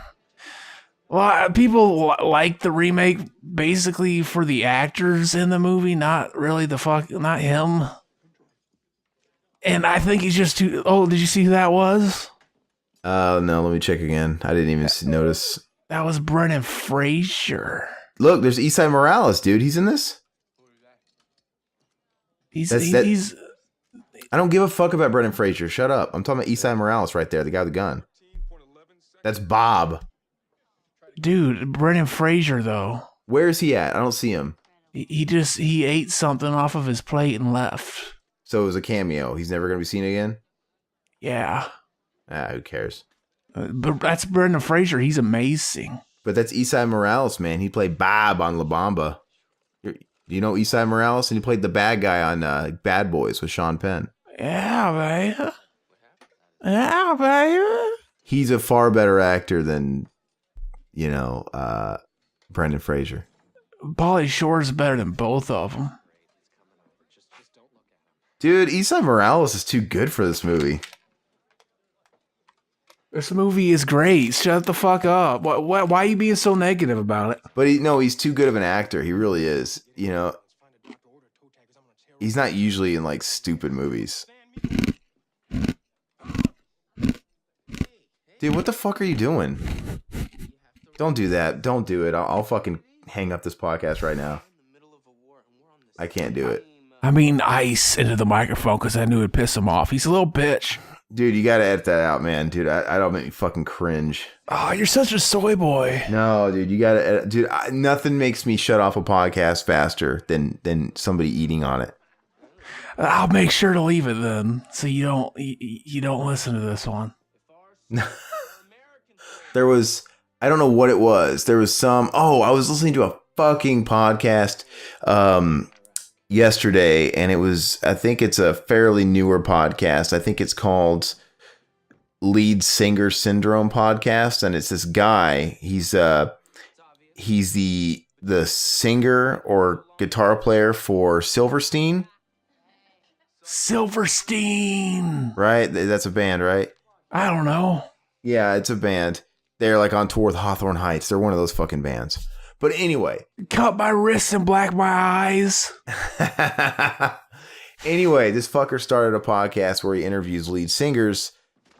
Well, people like the remake basically for the actors in the movie, not really not him. And I think he's just too... Oh, did you see who that was? No, let me check again. I didn't even notice. That was Brendan Fraser. Look, there's Esai Morales, dude. He's in this? He's I don't give a fuck about Brendan Fraser. Shut up. I'm talking about Esai Morales right there, the guy with the gun. That's Bob. Dude, Brendan Fraser, though. Where is he at? I don't see him. He ate something off of his plate and left. So it was a cameo. He's never going to be seen again? Yeah. Who cares? But that's Brendan Fraser. He's amazing. But that's Esai Morales, man. He played Bob on La Bamba. Do you know Esai Morales? And he played the bad guy on Bad Boys with Sean Penn. Yeah, baby. Yeah, baby. He's a far better actor than... Brendan Fraser. Pauly Shore's better than both of them. Dude, Esai Morales is too good for this movie. This movie is great. Shut the fuck up. Why are you being so negative about it? But he's too good of an actor. He really is. He's not usually in like stupid movies. Dude, what the fuck are you doing? Don't do that. Don't do it. I'll fucking hang up this podcast right now. I can't do it. I mean ice into the microphone because I knew it'd piss him off. He's a little bitch. Dude, you gotta edit that out, man. Dude, I don't make me fucking cringe. Oh, you're such a soy boy. No, dude, you gotta edit. Dude, nothing makes me shut off a podcast faster than somebody eating on it. I'll make sure to leave it then, so you don't listen to this one. There was... I don't know what it was. There was I was listening to a fucking podcast yesterday, and I think it's a fairly newer podcast. I think it's called Lead Singer Syndrome Podcast, and it's this guy. He's the singer or guitar player for Silverstein. Silverstein. Right? That's a band, right? I don't know. Yeah, it's a band. They're like on tour with Hawthorne Heights. They're one of those fucking bands. But anyway. Cut my wrists and black my eyes. Anyway, this fucker started a podcast where he interviews lead singers.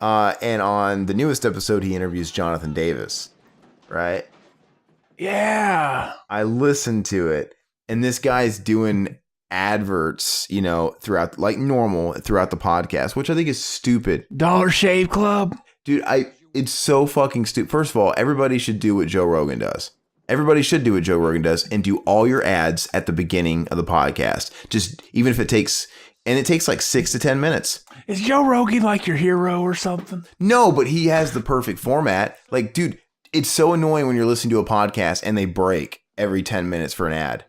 And on the newest episode, he interviews Jonathan Davis. Right? Yeah. I listened to it. And this guy's doing adverts, throughout, like normal, throughout the podcast, which I think is stupid. Dollar Shave Club. Dude, it's so fucking stupid. First of all, everybody should do what Joe Rogan does. Everybody should do what Joe Rogan does and do all your ads at the beginning of the podcast. Just even if it takes like 6 to 10 minutes. Is Joe Rogan like your hero or something? No, but he has the perfect format. Like, dude, it's so annoying when you're listening to a podcast and they break every 10 minutes for an ad.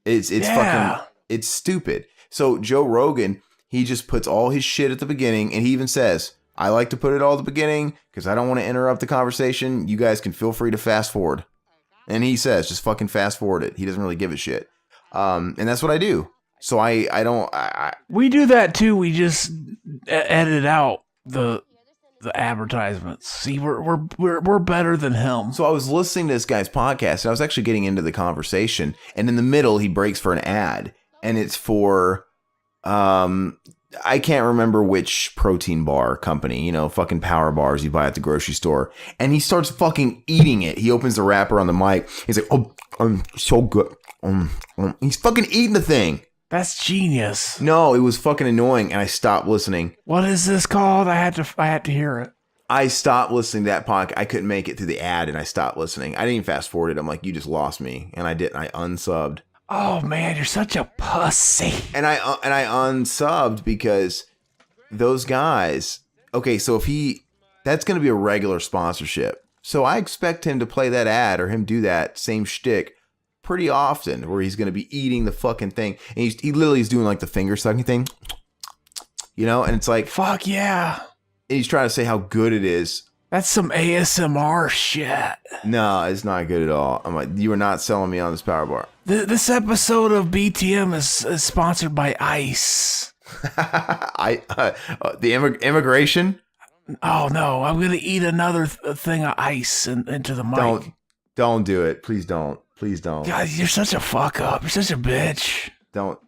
It's fucking, it's stupid. So Joe Rogan, He just puts all his shit at the beginning, and he even says, I like to put it all at the beginning because I don't want to interrupt the conversation. You guys can feel free to fast forward. And he says, just fucking fast forward it. He doesn't really give a shit. And that's what I do. So we do that too. We just edit out the advertisements. See, we're better than him. So I was listening to this guy's podcast, and I was actually getting into the conversation, and in the middle he breaks for an ad, and it's for I can't remember which protein bar company, fucking Power Bars you buy at the grocery store. And he starts fucking eating it. He opens the wrapper on the mic. He's like, oh, so good. He's fucking eating the thing. That's genius. No, it was fucking annoying, and I stopped listening. What is this called? I had to hear it. I stopped listening to that podcast. I couldn't make it through the ad, and I stopped listening. I didn't even fast forward it. I'm like, you just lost me. And I didn't. I unsubbed. Oh man, you're such a pussy. And I unsubbed because those guys. Okay, so that's going to be a regular sponsorship. So I expect him to play that ad or him do that same shtick pretty often, where he's going to be eating the fucking thing, and he literally is doing like the finger sucking thing, and it's like, fuck yeah. And he's trying to say how good it is. That's some ASMR shit. No, it's not good at all. I'm like, you are not selling me on this power bar. This episode of BTM is sponsored by Ice. The immigration? Oh no, I'm gonna eat another thing of ice into the mic. Don't do it. Please don't. Please don't. God, you're such a fuck up. You're such a bitch. Don't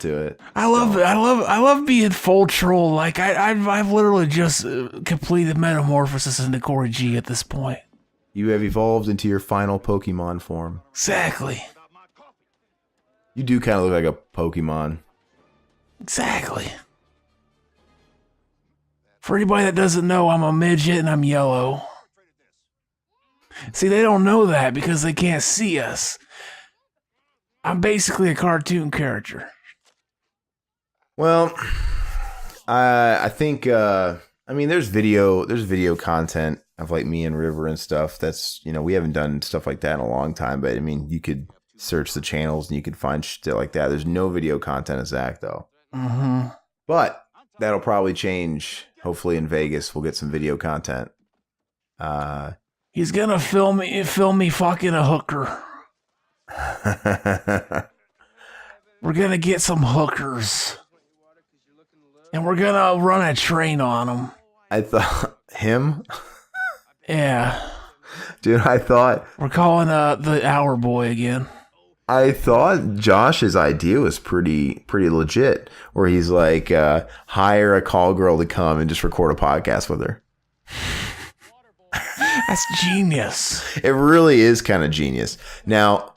do it. I love being full troll. Like I've literally just completed metamorphosis into Corey G at this point. You have evolved into your final Pokemon form. Exactly. You do kind of look like a Pokemon. Exactly. For anybody that doesn't know, I'm a midget and I'm yellow. See, they don't know that because they can't see us. I'm basically a cartoon character. Well, I think there's video content of like me and River and stuff. That's we haven't done stuff like that in a long time. But I mean, you could search the channels and you could find shit like that. There's no video content of Zach though. Mm-hmm. But that'll probably change. Hopefully in Vegas we'll get some video content. He's gonna film me fucking a hooker. We're gonna get some hookers. And we're gonna run a train on them. I thought him? Yeah. Dude, I thought we're calling the Hour Boy again. I thought Josh's idea was pretty legit, where he's like, hire a call girl to come and just record a podcast with her. That's genius. It really is kind of genius. Now,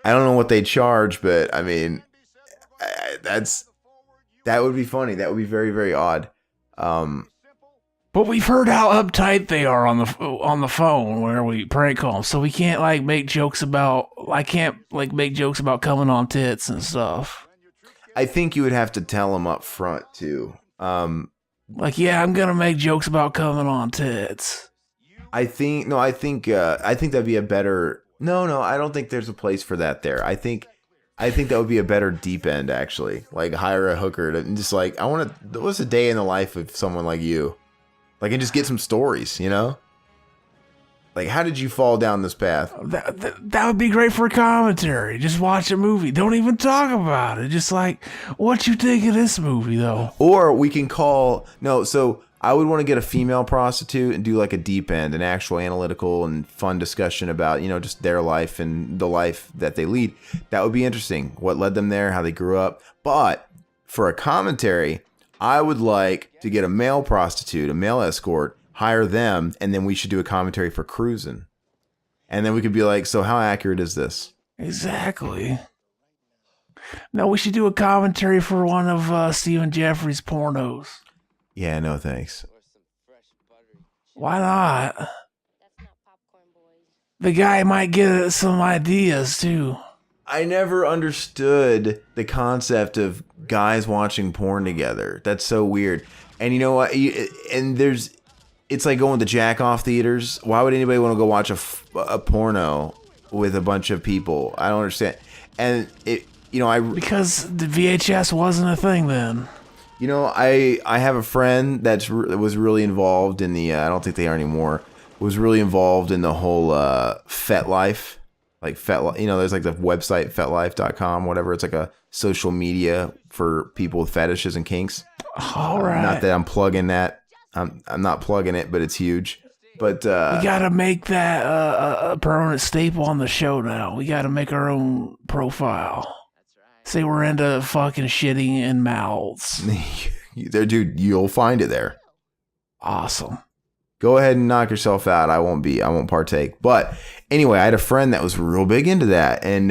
I don't know what they charge, but I mean, that would be funny. That would be very, very odd. But we've heard how uptight they are on the phone where we prank call them, so we can't make jokes about. I can't make jokes about coming on tits and stuff. I think you would have to tell them up front too. Yeah, I'm gonna make jokes about coming on tits. I think that'd be a better. No, I don't think there's a place for that there. I think that would be a better deep end actually. Like hire a hooker to just what's a day in the life of someone like you? And just get some stories, Like, how did you fall down this path? That would be great for a commentary. Just watch a movie. Don't even talk about it. Just what you think of this movie, though? Or we can so I would want to get a female prostitute and do a deep end, an actual analytical and fun discussion about, just their life and the life that they lead. That would be interesting. What led them there, how they grew up. But for a commentary, I would like to get a male prostitute, a male escort, hire them, and then we should do a commentary for cruising. And then we could be like, so how accurate is this? Exactly. No, we should do a commentary for one of Stephen Jeffries' pornos. Yeah, no thanks. Why not? The guy might get some ideas, too. I never understood the concept of guys watching porn together. That's so weird. And you know what? It's like going to jack off theaters. Why would anybody want to go watch a porno with a bunch of people? I don't understand. And Because the VHS wasn't a thing then. I have a friend that was really involved in the, I don't think they are anymore, was really involved in the whole FetLife. Like there's like the website FetLife.com, whatever. It's like a social media for people with fetishes and kinks. All right. Not that I'm plugging that. I'm not plugging it, but it's huge. But we gotta make that a permanent staple on the show now. We gotta make our own profile. Say we're into fucking shitting in mouths. there, dude, you'll find it there. Awesome. Go ahead and knock yourself out. I won't partake. But anyway, I had a friend that was real big into that. And,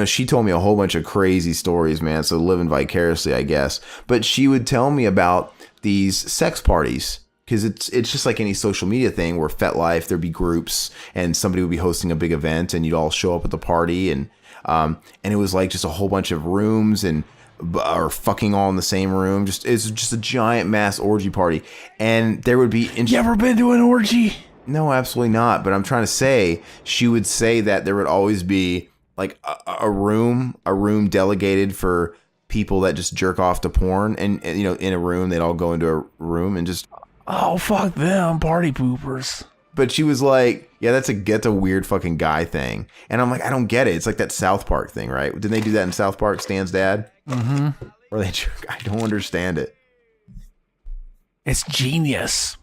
she told me a whole bunch of crazy stories, man. So living vicariously, I guess. But she would tell me about these sex parties. Because it's just like any social media thing where FetLife, there'd be groups and somebody would be hosting a big event and you'd all show up at the party. And it was like just a whole bunch of rooms or fucking all in the same room. It's just a giant mass orgy party. And there would be... You ever been to an orgy? No, absolutely not. But I'm trying to say, she would say that there would always be like a room delegated for people that just jerk off to porn. And in a room, they'd all go into a room and just... Oh, fuck them, party poopers. But she was like, yeah, that's a weird fucking guy thing. And I'm like, I don't get it. It's like that South Park thing, right? Didn't they do that in South Park, Stan's dad? Mm-hmm. Or I don't understand it. It's genius.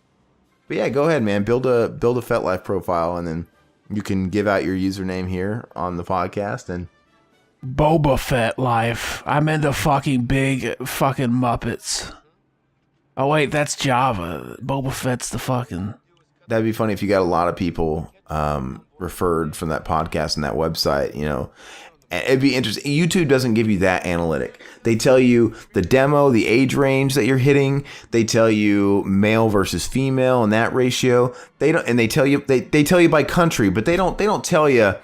But yeah, go ahead, man. Build a FetLife profile, and then you can give out your username here on the podcast. And Boba Fett life. I'm into fucking big fucking Muppets. Oh wait, that's Java. Boba Fett's the fucking... That'd be funny if you got a lot of people referred from that podcast and that website, It'd be interesting. YouTube doesn't give you that analytic. They tell you the demo, the age range that you're hitting. They tell you male versus female and that ratio. They don't, and they tell you they tell you by country, but they don't tell you.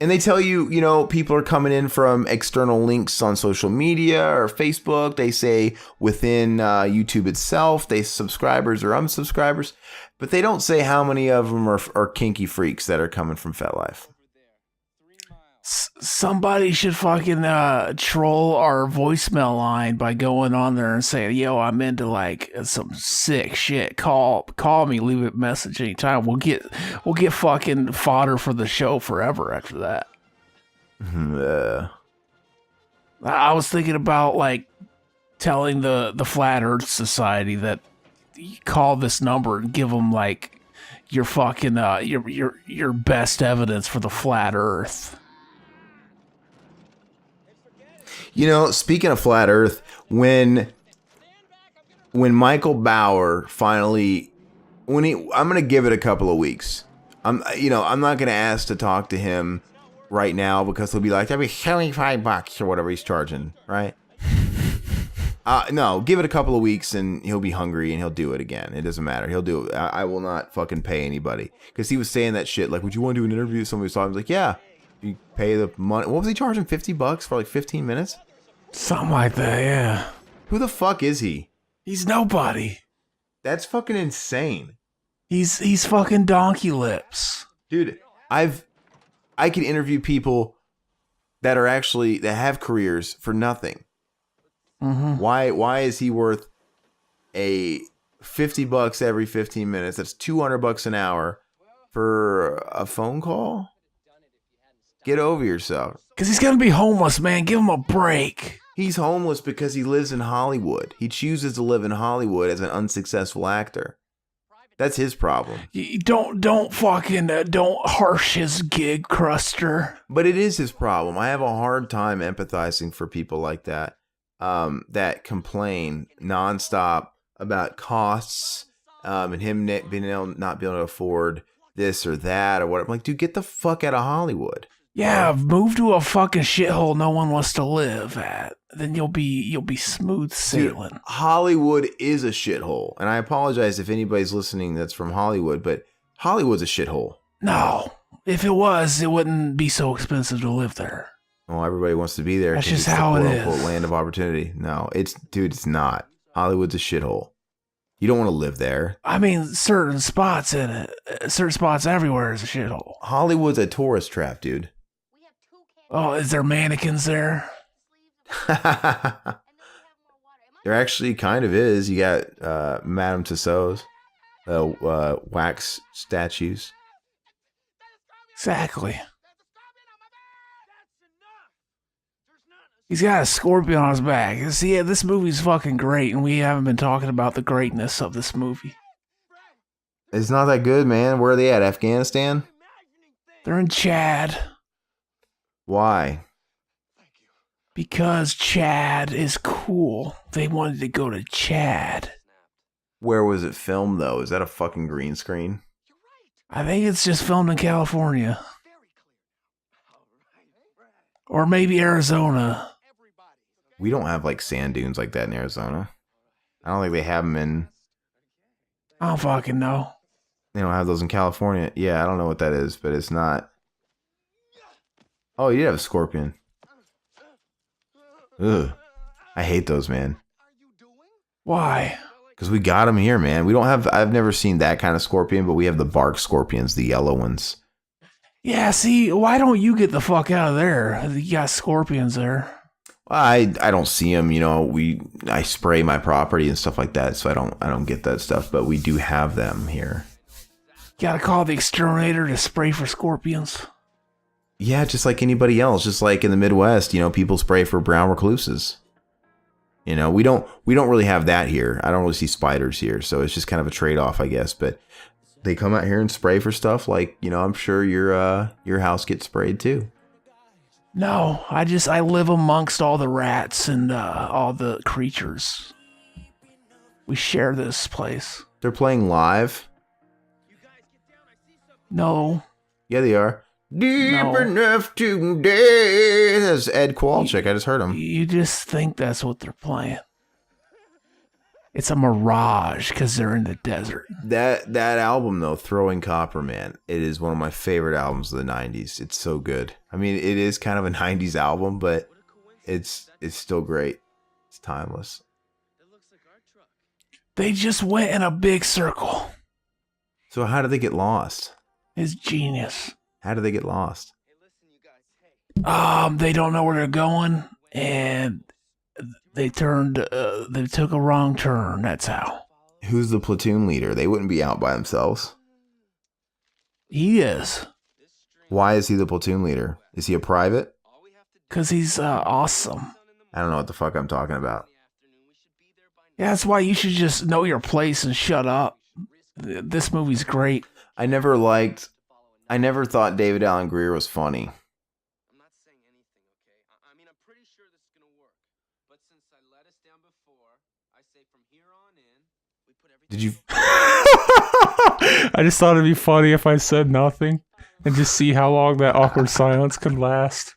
And they tell you, people are coming in from external links on social media or Facebook. They say within YouTube itself, they subscribers or unsubscribers. But they don't say how many of them are kinky freaks that are coming from FetLife. Somebody should fucking troll our voicemail line by going on there and saying, yo, I'm into like some sick shit. Call me, leave a message anytime. We'll get fucking fodder for the show forever after that. I was thinking about like telling the Flat Earth Society that you call this number and give them like your fucking your best evidence for the flat Earth. Speaking of flat Earth, when Michael Bauer finally, I'm going to give it a couple of weeks. I'm not going to ask to talk to him right now because he'll be like, that'd be $75 or whatever he's charging, right? No, give it a couple of weeks and he'll be hungry and he'll do it again. It doesn't matter. He'll do it. I will not fucking pay anybody because he was saying that shit. Like, would you want to do an interview with somebody? So I was like, yeah. You pay the money. What was he charging? $50 for like 15 minutes? Something like that, yeah. Who the fuck is he? He's nobody. That's fucking insane. He's fucking donkey lips. Dude, I can interview people that have careers for nothing. Mm-hmm. Why is he worth a $50 every 15 minutes? That's $200 an hour for a phone call? Get over yourself. Because he's going to be homeless, man. Give him a break. He's homeless because he lives in Hollywood. He chooses to live in Hollywood as an unsuccessful actor. That's his problem. Don't harsh his gig, Cruster. But it is his problem. I have a hard time empathizing for people like that, that complain nonstop about costs, and him not being able to afford this or that or what. I'm like, dude, get the fuck out of Hollywood. Yeah, move to a fucking shithole no one wants to live at. Then you'll be smooth sailing. Dude, Hollywood is a shithole. And I apologize if anybody's listening that's from Hollywood, but Hollywood's a shithole. No. If it was, it wouldn't be so expensive to live there. Well, everybody wants to be there. That's just how it is. Quote, land of opportunity. No, it's not. Hollywood's a shithole. You don't want to live there. I mean, certain spots in it, certain spots everywhere is a shithole. Hollywood's a tourist trap, dude. Oh, is there mannequins there? There actually kind of is. You got Madame Tussauds, wax statues. Exactly. He's got a scorpion on his back. See, this movie's fucking great, and we haven't been talking about the greatness of this movie. It's not that good, man. Where are they at? Afghanistan? They're in Chad. Why? Because Chad is cool. They wanted to go to Chad. Where was it filmed, though? Is that a fucking green screen? I think it's just filmed in California. Or maybe Arizona. We don't have like sand dunes like that in Arizona. I don't think they have them in. I don't fucking know. They don't have those in California. Yeah, I don't know what that is, but it's not. Oh, you did have a scorpion. Ugh. I hate those, man. Why? Because we got them here, man. We don't have. I've never seen that kind of scorpion, but we have the bark scorpions, the yellow ones. Yeah, see, why don't you get the fuck out of there? You got scorpions there. I don't see them, you know. I spray my property and stuff like that, so I don't get that stuff. But we do have them here. Gotta call the exterminator to spray for scorpions. Yeah, just like anybody else, just like in the Midwest, you know, people spray for brown recluses. You know, we don't really have that here. I don't really see spiders here, so it's just kind of a trade-off, I guess. But they come out here and spray for stuff like, you know, I'm sure your house gets sprayed too. No, I live amongst all the rats and all the creatures. We share this place. They're playing live. No. Yeah, they are. Deep enough to dance. That's Ed Kowalczyk. I just heard him. You just think that's what they're playing. It's a mirage because they're in the desert. That album though, Throwing Copper, man, it is one of my favorite albums of the 90s. It's so good. I mean, it is kind of a 90s album, but it's still great. It's timeless. They just went in a big circle. So how did they get lost? It's genius. How did they get lost? They don't know where they're going, and they took a wrong turn. That's how. Who's the platoon leader? They wouldn't be out by themselves. He is. Why is he the platoon leader? Is he a private? Because he's awesome. I don't know what the fuck I'm talking about. Yeah, that's why you should just know your place and shut up. This movie's great. I never thought David Alan Grier was funny. I'm not saying anything, okay? I mean, I'm pretty sure this is gonna work. But since I let us down before, I say from here on in, we put everything. Did you? I just thought it'd be funny if I said nothing and just see how long that awkward silence could last.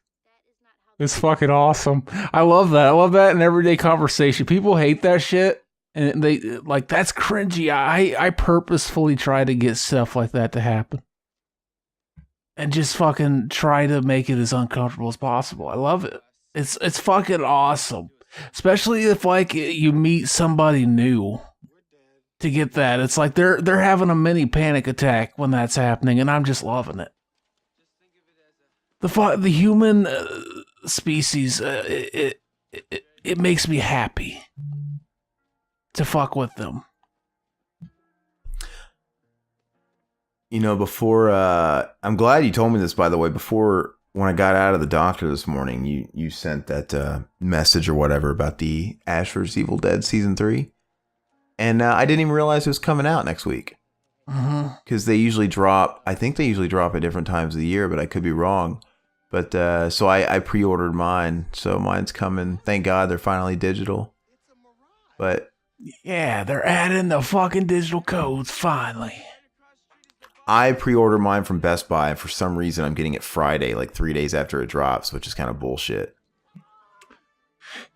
It's fucking awesome. I love that. I love that in everyday conversation. People hate that shit. And they like, that's cringy. I purposefully try to get stuff like that to happen. And just fucking try to make it as uncomfortable as possible. I love it. It's fucking awesome. Especially if like you meet somebody new to get that. It's like they're having a mini panic attack when that's happening, and I'm just loving it. The human species, it makes me happy to fuck with them. You know, before I'm glad you told me this, by the way. Before, when I got out of the doctor this morning, you sent that message or whatever about the Ash vs. Evil Dead season 3, and I didn't even realize it was coming out next week. Because they usually drop. I think they usually drop at different times of the year, but I could be wrong. But so I pre-ordered mine, so mine's coming. Thank God they're finally digital. But yeah, they're adding the fucking digital codes finally. I pre-ordered mine from Best Buy, and for some reason I'm getting it Friday, like 3 days after it drops, which is kind of bullshit.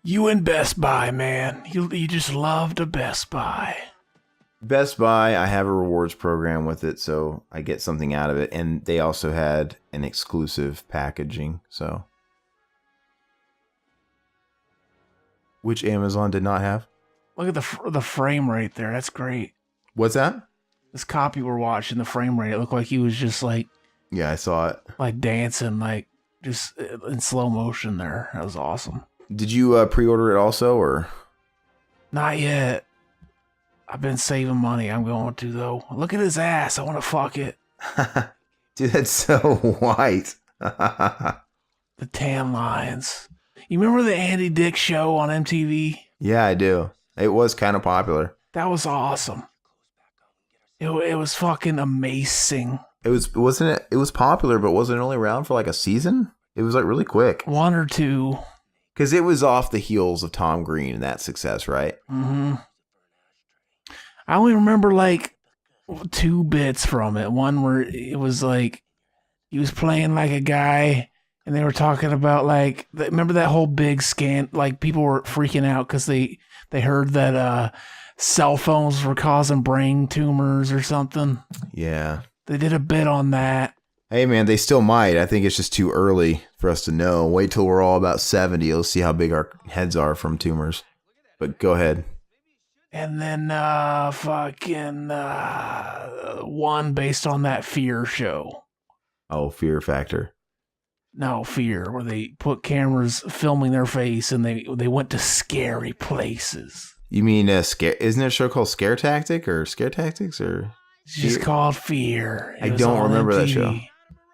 You and Best Buy, man. You just love to Best Buy. Best Buy, I have a rewards program with it, so I get something out of it. And they also had an exclusive packaging, so. Which Amazon did not have. Look at the frame rate there. That's great. What's that? This copy we're watching, the frame rate, it looked like he was just like... Yeah, I saw it. Like dancing, like just in slow motion there. That was awesome. Did you pre-order it also, or? Not yet. I've been saving money. I'm going to, though. Look at his ass. I want to fuck it. Dude, that's so white. The tan lines. You remember the Andy Dick show on MTV? Yeah, I do. It was kind of popular. That was awesome. It was fucking amazing. It was popular, but wasn't it only around for like a season? It was like really quick. 1 or 2. Because it was off the heels of Tom Green and that success, right? Mm-hmm. I only remember like 2 bits from it. One where it was like he was playing like a guy, and they were talking about like remember that whole big scan? Like people were freaking out because they heard that cell phones were causing brain tumors or something. Yeah. They did a bit on that. Hey man, they still might. I think it's just too early for us to know. Wait till we're all about 70. Let's see how big our heads are from tumors. But go ahead. And then one based on that Fear show. Oh, Fear Factor. No, Fear, where they put cameras filming their face and they went to scary places. You mean Scare? Isn't there a show called Scare Tactic or Scare Tactics or? It's just called Fear. I don't remember that show.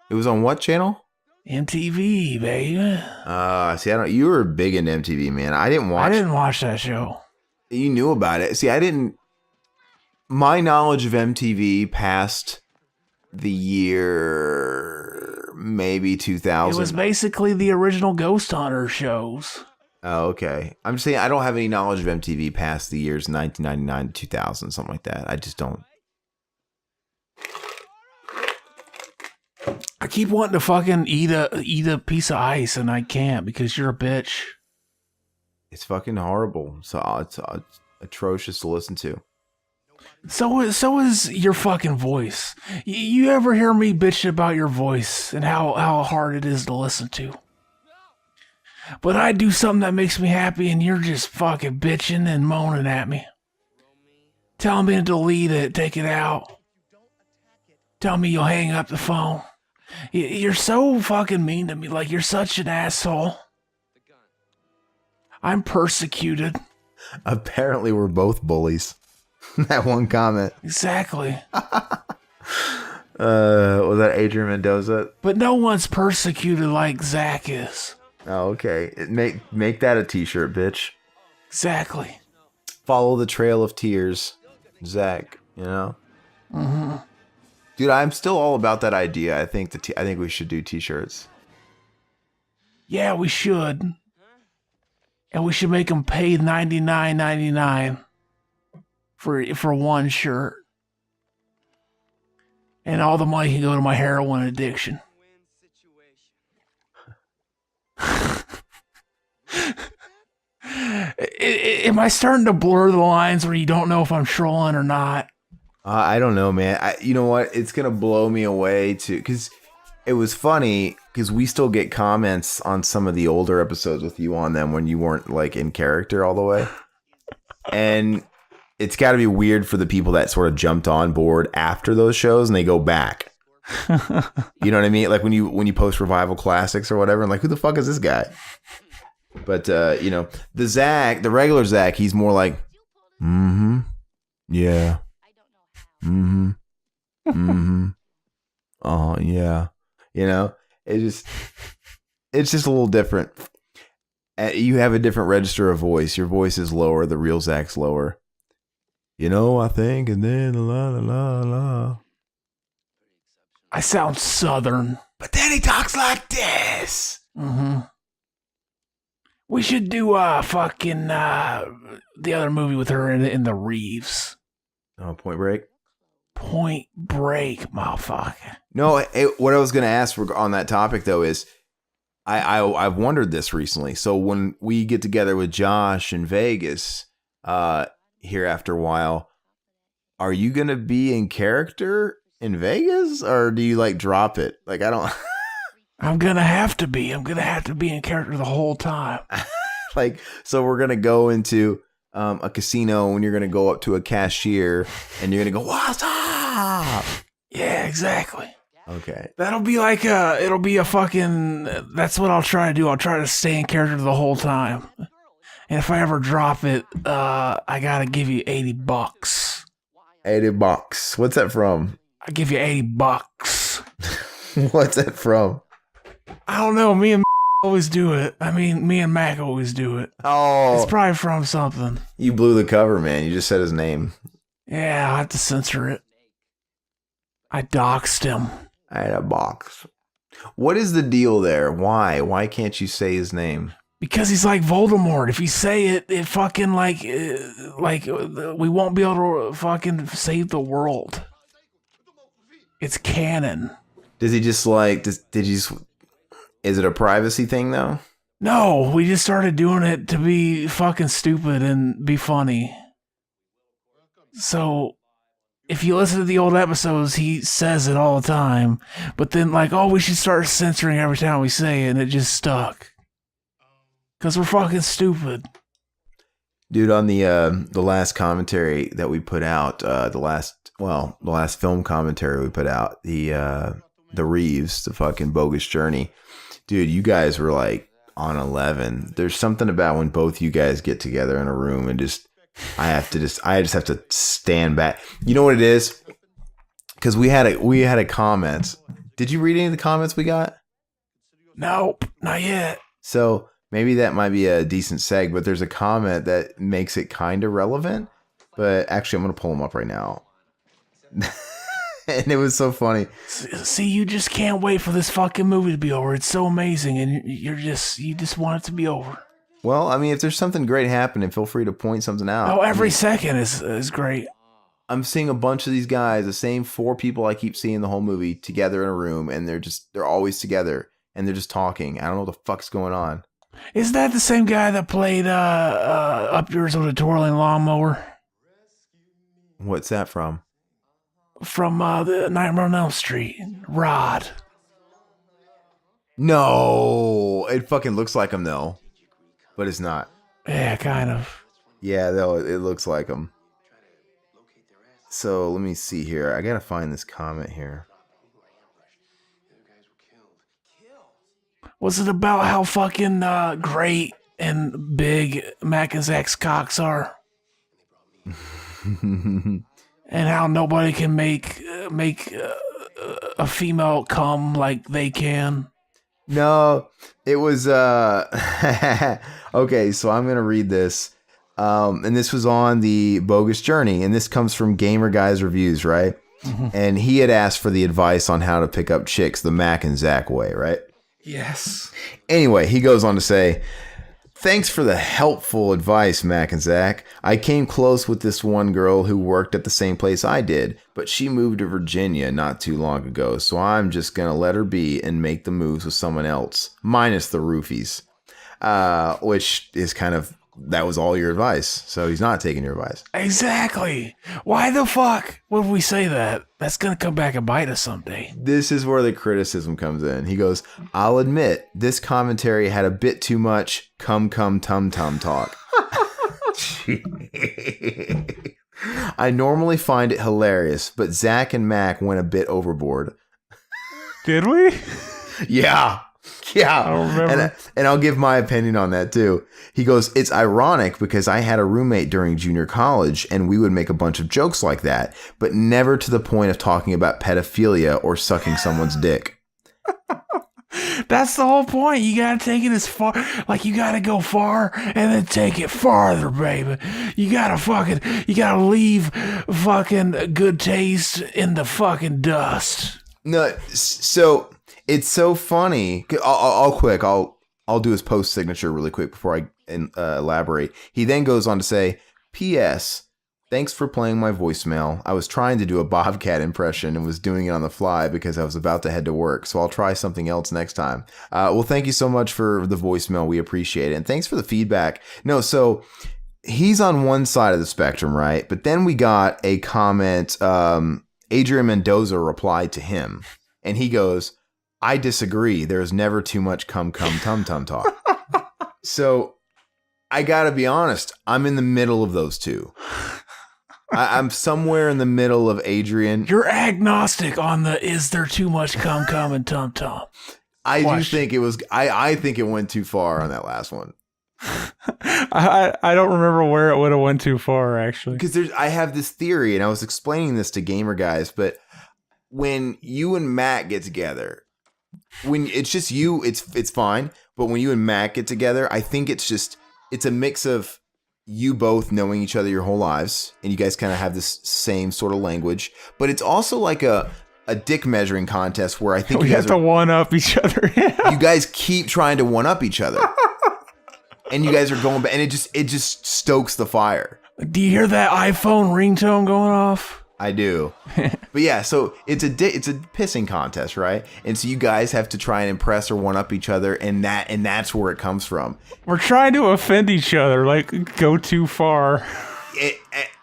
It was on what channel? MTV, baby. See, you were big into MTV, man. I didn't watch that show. You knew about it. See, I didn't. My knowledge of MTV past the year maybe 2000. It was basically the original Ghost Hunter shows. Oh, okay. I'm saying I don't have any knowledge of MTV past the years 1999 to 2000, something like that. I just don't. I keep wanting to fucking eat a piece of ice, and I can't because you're a bitch. It's fucking horrible. So it's atrocious to listen to. So is your fucking voice. You ever hear me bitching about your voice and how hard it is to listen to? But I do something that makes me happy, and you're just fucking bitching and moaning at me. Telling me to delete it, take it out. Tell me you'll hang up the phone. You're so fucking mean to me, like you're such an asshole. I'm persecuted. Apparently we're both bullies. That one comment. Exactly. Was that Adrian Mendoza? But no one's persecuted like Zach is. Oh, okay. Make that a t-shirt, bitch. Exactly. Follow the trail of tears, Zach, you know? Mm-hmm. Dude, I'm still all about that idea. I think I think we should do t-shirts. Yeah, we should. And we should make them pay $99.99 for one shirt. And all the money can go to my heroin addiction. Am I starting to blur the lines where you don't know if I'm trolling or not? I don't know, man. You know what? It's going to blow me away, too. Because it was funny, because we still get comments on some of the older episodes with you on them when you weren't, like, in character all the way. And it's got to be weird for the people that sort of jumped on board after those shows and they go back. You know what I mean? Like when you post Revival Classics or whatever, and like, who the fuck is this guy? But, you know, the regular Zach, he's more like, mm-hmm, yeah. Mm-hmm. Mm-hmm. Oh, yeah. You know, it's just a little different. You have a different register of voice. Your voice is lower. The real Zach's lower. You know, I think, and then la la la la. I sound southern. But then he talks like this. Mm-hmm. We should do fucking the other movie with her in the Reeves. Oh, Point Break? Point Break, motherfucker. No, what I was going to ask on that topic, though, is I've wondered this recently. So when we get together with Josh in Vegas here after a while, are you going to be in character in Vegas, or do you, like, drop it? Like, I don't... I'm going to have to be. I'm going to have to be in character the whole time. Like, so we're going to go into a casino and you're going to go up to a cashier and you're going to go, what's up? Yeah, exactly. Okay. That'll be like it'll be a fucking, that's what I'll try to do. I'll try to stay in character the whole time. And if I ever drop it, I gotta give you $80. $80. What's that from? I give you $80. What's that from? I don't know. Me and always do it. I mean, me and Mac always do it. Oh, It's probably from something. you blew the cover, man. You just said his name. Yeah, I'll have to censor it. I doxed him. $80. What is the deal there? Why? Why can't you say his name? Because he's like Voldemort. If you say it, it fucking we won't be able to fucking save the world. It's canon. Does he just like? Did you? Is it a privacy thing though? No, we just started doing it to be fucking stupid and be funny. So, if you listen to the old episodes, he says it all the time. But then, we should start censoring every time we say it, and it just stuck. Because we're fucking stupid. Dude, on the last commentary that we put out, the last film commentary we put out, the Reeves, the fucking Bogus Journey. Dude, you guys were like on 11. There's something about when both you guys get together in a room and I just have to stand back. You know what it is? Because we had a comment. Did you read any of the comments we got? Nope, not yet. So maybe that might be a decent seg, but there's a comment that makes it kind of relevant. But actually, I'm going to pull them up right now. And it was so funny. See, you just can't wait for this fucking movie to be over. It's so amazing, and you just want it to be over. Well, I mean, if there's something great happening, feel free to point something out. Oh, every second is great. I'm seeing a bunch of these guys, the same 4 people I keep seeing the whole movie, together in a room, and they're always together, and they're just talking. I don't know what the fuck's going on. Is that the same guy that played Up Yours with a Twirling Lawnmower? What's that from? From the Nightmare on Elm Street. Rod. No, it fucking looks like him though, but it's not. Yeah, kind of. Yeah, though it looks like him. So let me see here. I gotta find this comment here. Was it about how fucking great and big Mac and Zach's cocks are? And how nobody can make a female come like they can? No, it was okay, so I'm gonna read this. And this was on the Bogus Journey, and this comes from Gamer Guys Reviews, right? Mm-hmm. And he had asked for the advice on how to pick up chicks the Mac and Zach way, right? Yes. Anyway, he goes on to say, "Thanks for the helpful advice, Mac and Zach. I came close with this one girl who worked at the same place I did, but she moved to Virginia not too long ago, so I'm just going to let her be and make the moves with someone else, minus the roofies." Which is kind of, that was all your advice, so he's not taking your advice. Exactly. Why the fuck would we say that? That's going to come back and bite us someday. This is where the criticism comes in. He goes, "I'll admit, this commentary had a bit too much tum-tum talk. I normally find it hilarious, but Zach and Mac went a bit overboard." Did we? Yeah. I don't remember. And I'll give my opinion on that too. He goes, "It's ironic because I had a roommate during junior college and we would make a bunch of jokes like that, but never to the point of talking about pedophilia or sucking someone's dick." That's the whole point. You gotta take it as far, you gotta go far and then take it farther, baby. You gotta leave fucking good taste in the fucking dust. No, so it's so funny. I'll do his post signature really quick before I elaborate. He then goes on to say, "P.S. Thanks for playing my voicemail. I was trying to do a Bobcat impression and was doing it on the fly because I was about to head to work, so I'll try something else next time." Well, thank you so much for the voicemail. We appreciate it. And thanks for the feedback. No, so he's on one side of the spectrum, right? But then we got a comment. Adrian Mendoza replied to him, and he goes, "I disagree. There's never too much tum talk." So I gotta be honest, I'm in the middle of those two. I'm somewhere in the middle of Adrian. You're agnostic on the is there too much cum and tum tum. I do think it was. I think it went too far on that last one. I don't remember where it would have went too far actually. Because I have this theory, and I was explaining this to gamer guys, but when you and Matt get together, when it's just you, it's fine. But when you and Matt get together, I think it's a mix of you both knowing each other your whole lives, and you guys kind of have this same sort of language. But it's also like a dick measuring contest where I think we have to one up each other. You guys keep trying to one up each other. And you guys are going back, and it just stokes the fire. Do you hear that iPhone ringtone going off? I do. But yeah, so it's a pissing contest, right? And so you guys have to try and impress or one up each other, and that's where it comes from. We're trying to offend each other, like go too far.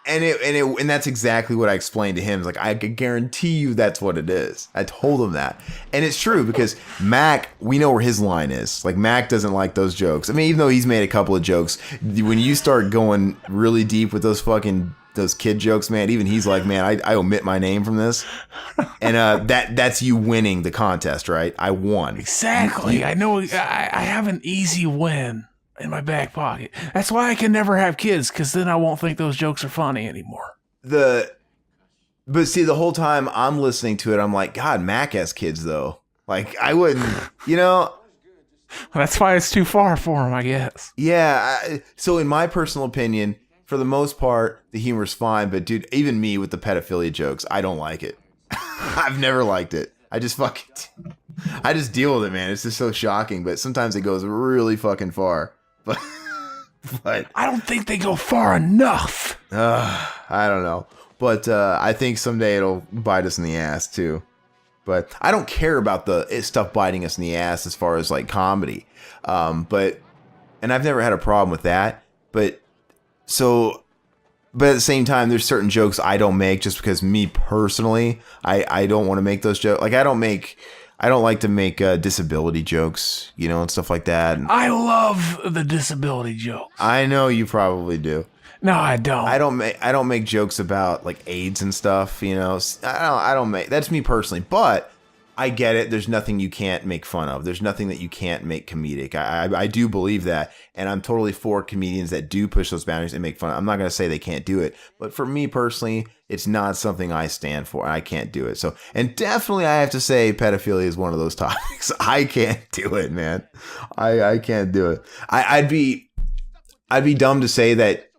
And that's exactly what I explained to him. It's like, I can guarantee you that's what it is. I told him that. And it's true because Mac, we know where his line is. Like, Mac doesn't like those jokes. I mean, even though he's made a couple of jokes, when you start going really deep with those kid jokes, man, even he's like, man, I omit my name from this. And that's you winning the contest, right? I won. Exactly. I know I have an easy win in my back pocket. That's why I can never have kids, because then I won't think those jokes are funny anymore. But see, the whole time I'm listening to it, I'm like, God, Mac has kids though. Like, I wouldn't, That's why it's too far for him, I guess. Yeah. So in my personal opinion, for the most part, the humor's fine. But dude, even me with the pedophilia jokes, I don't like it. I've never liked it. I just deal with it, man. It's just so shocking. But sometimes it goes really fucking far. But I don't think they go far enough. I don't know. But I think someday it'll bite us in the ass too. But I don't care about the stuff biting us in the ass as far as like comedy. And I've never had a problem with that. But at the same time, there's certain jokes I don't make just because me personally, I don't want to make those jokes. Like, I don't like to make disability jokes, and stuff like that. I love the disability jokes. I know you probably do. No, I don't. I don't make jokes about like AIDS and stuff, I don't make, that's me personally, but I get it. There's nothing you can't make fun of. There's nothing that you can't make comedic. I do believe that. And I'm totally for comedians that do push those boundaries and make fun. I'm not going to say they can't do it. But for me personally, it's not something I stand for. I can't do it. So, and definitely I have to say pedophilia is one of those topics. I can't do it, man. I can't do it. I'd be dumb to say that,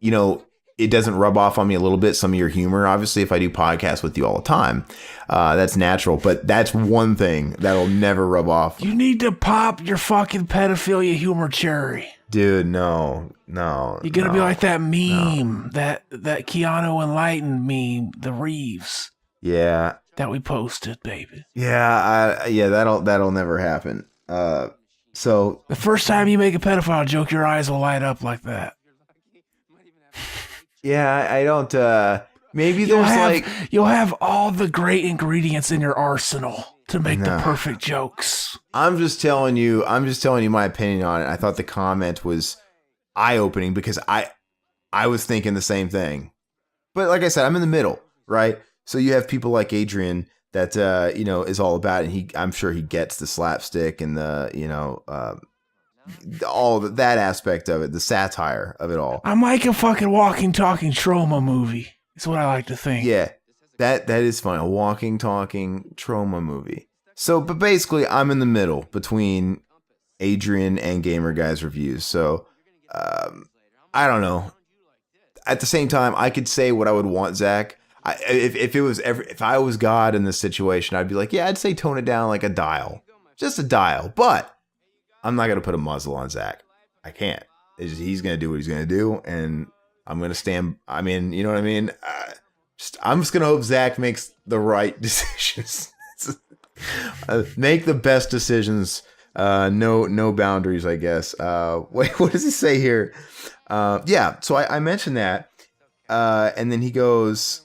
it doesn't rub off on me a little bit, some of your humor. Obviously, if I do podcasts with you all the time, that's natural. But that's one thing that'll never rub off. You need to pop your fucking pedophilia humor cherry. Dude, no. You're going to be like that meme, that Keanu Enlightened meme, the Reeves. Yeah. That we posted, baby. Yeah, that'll never happen. So the first time you make a pedophile joke, your eyes will light up like that. Yeah, I don't. Maybe you'll have all the great ingredients in your arsenal to make the perfect jokes. I'm just telling you my opinion on it. I thought the comment was eye-opening because I was thinking the same thing. But like I said, I'm in the middle, right? So you have people like Adrian that is all about it, and I'm sure he gets the slapstick and the all of that aspect of it, the satire of it all. I'm like a fucking walking, talking trauma movie. That's what I like to think. Yeah, that is fun. A walking, talking trauma movie. So, but basically, I'm in the middle between Adrian and Gamer Guy's reviews. So, I don't know. At the same time, I could say what I would want, Zach. If I was God in this situation, I'd be like, yeah, I'd say tone it down like a dial, just a dial, but I'm not going to put a muzzle on Zach. I can't. He's going to do what he's going to do, and I'm going to stand. I mean, you know what I mean? I'm just going to hope Zach makes the right decisions. Make the best decisions. No boundaries, I guess. Wait, what does he say here? Yeah, so I mentioned that, and then he goes,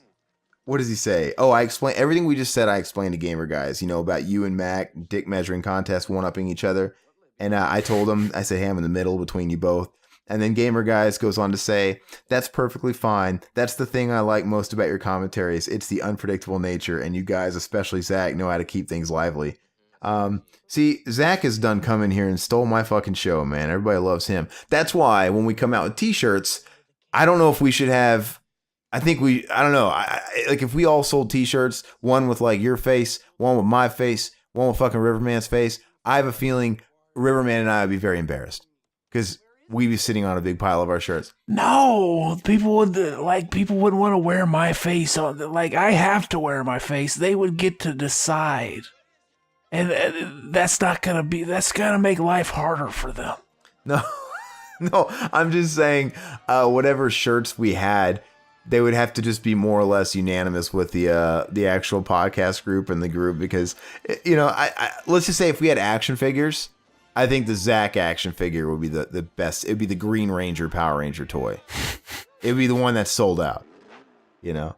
what does he say? Oh, I explain everything we just said. I explained to Gamer Guys, about you and Mac, dick measuring contest, one-upping each other. And I told him, I said, hey, I'm in the middle between you both. And then Gamer Guys goes on to say, that's perfectly fine. That's the thing I like most about your commentaries. It's the unpredictable nature, and you guys, especially Zach, know how to keep things lively. See, Zach is done coming here and stole my fucking show, man. Everybody loves him. That's why when we come out with t-shirts, I don't know if we should have, I don't know. Like if we all sold t-shirts, one with like your face, one with my face, one with fucking Riverman's face, I have a feeling Riverman and I would be very embarrassed because we'd be sitting on a big pile of our shirts. No, people wouldn't want to wear my face on. Like I have to wear my face. They would get to decide, and that's gonna make life harder for them. No, no, I'm just saying, whatever shirts we had, they would have to just be more or less unanimous with the actual podcast group and the group because, I let's just say if we had action figures. I think the Zach action figure would be the best. It would be the Green Ranger Power Ranger toy. It would be the one that's sold out, But,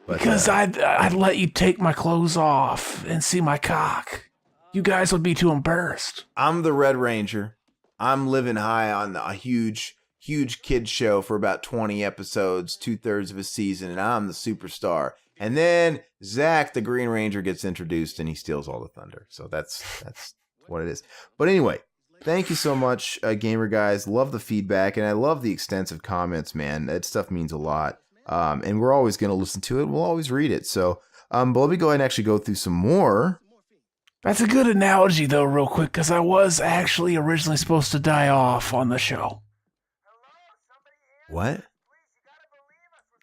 because I'd let you take my clothes off and see my cock. You guys would be too embarrassed. I'm the Red Ranger. I'm living high on a huge kid show for about 20 episodes, 2/3 of a season, and I'm the superstar. And then Zach, the Green Ranger, gets introduced and he steals all the thunder. So that's what it is. But anyway, thank you so much, Gamer Guys. Love the feedback, and I love the extensive comments, man. That stuff means a lot. And we're always going to listen to it. We'll always read it. So, but let me go ahead and actually go through some more. That's a good analogy, though, real quick, because I was actually originally supposed to die off on the show. What?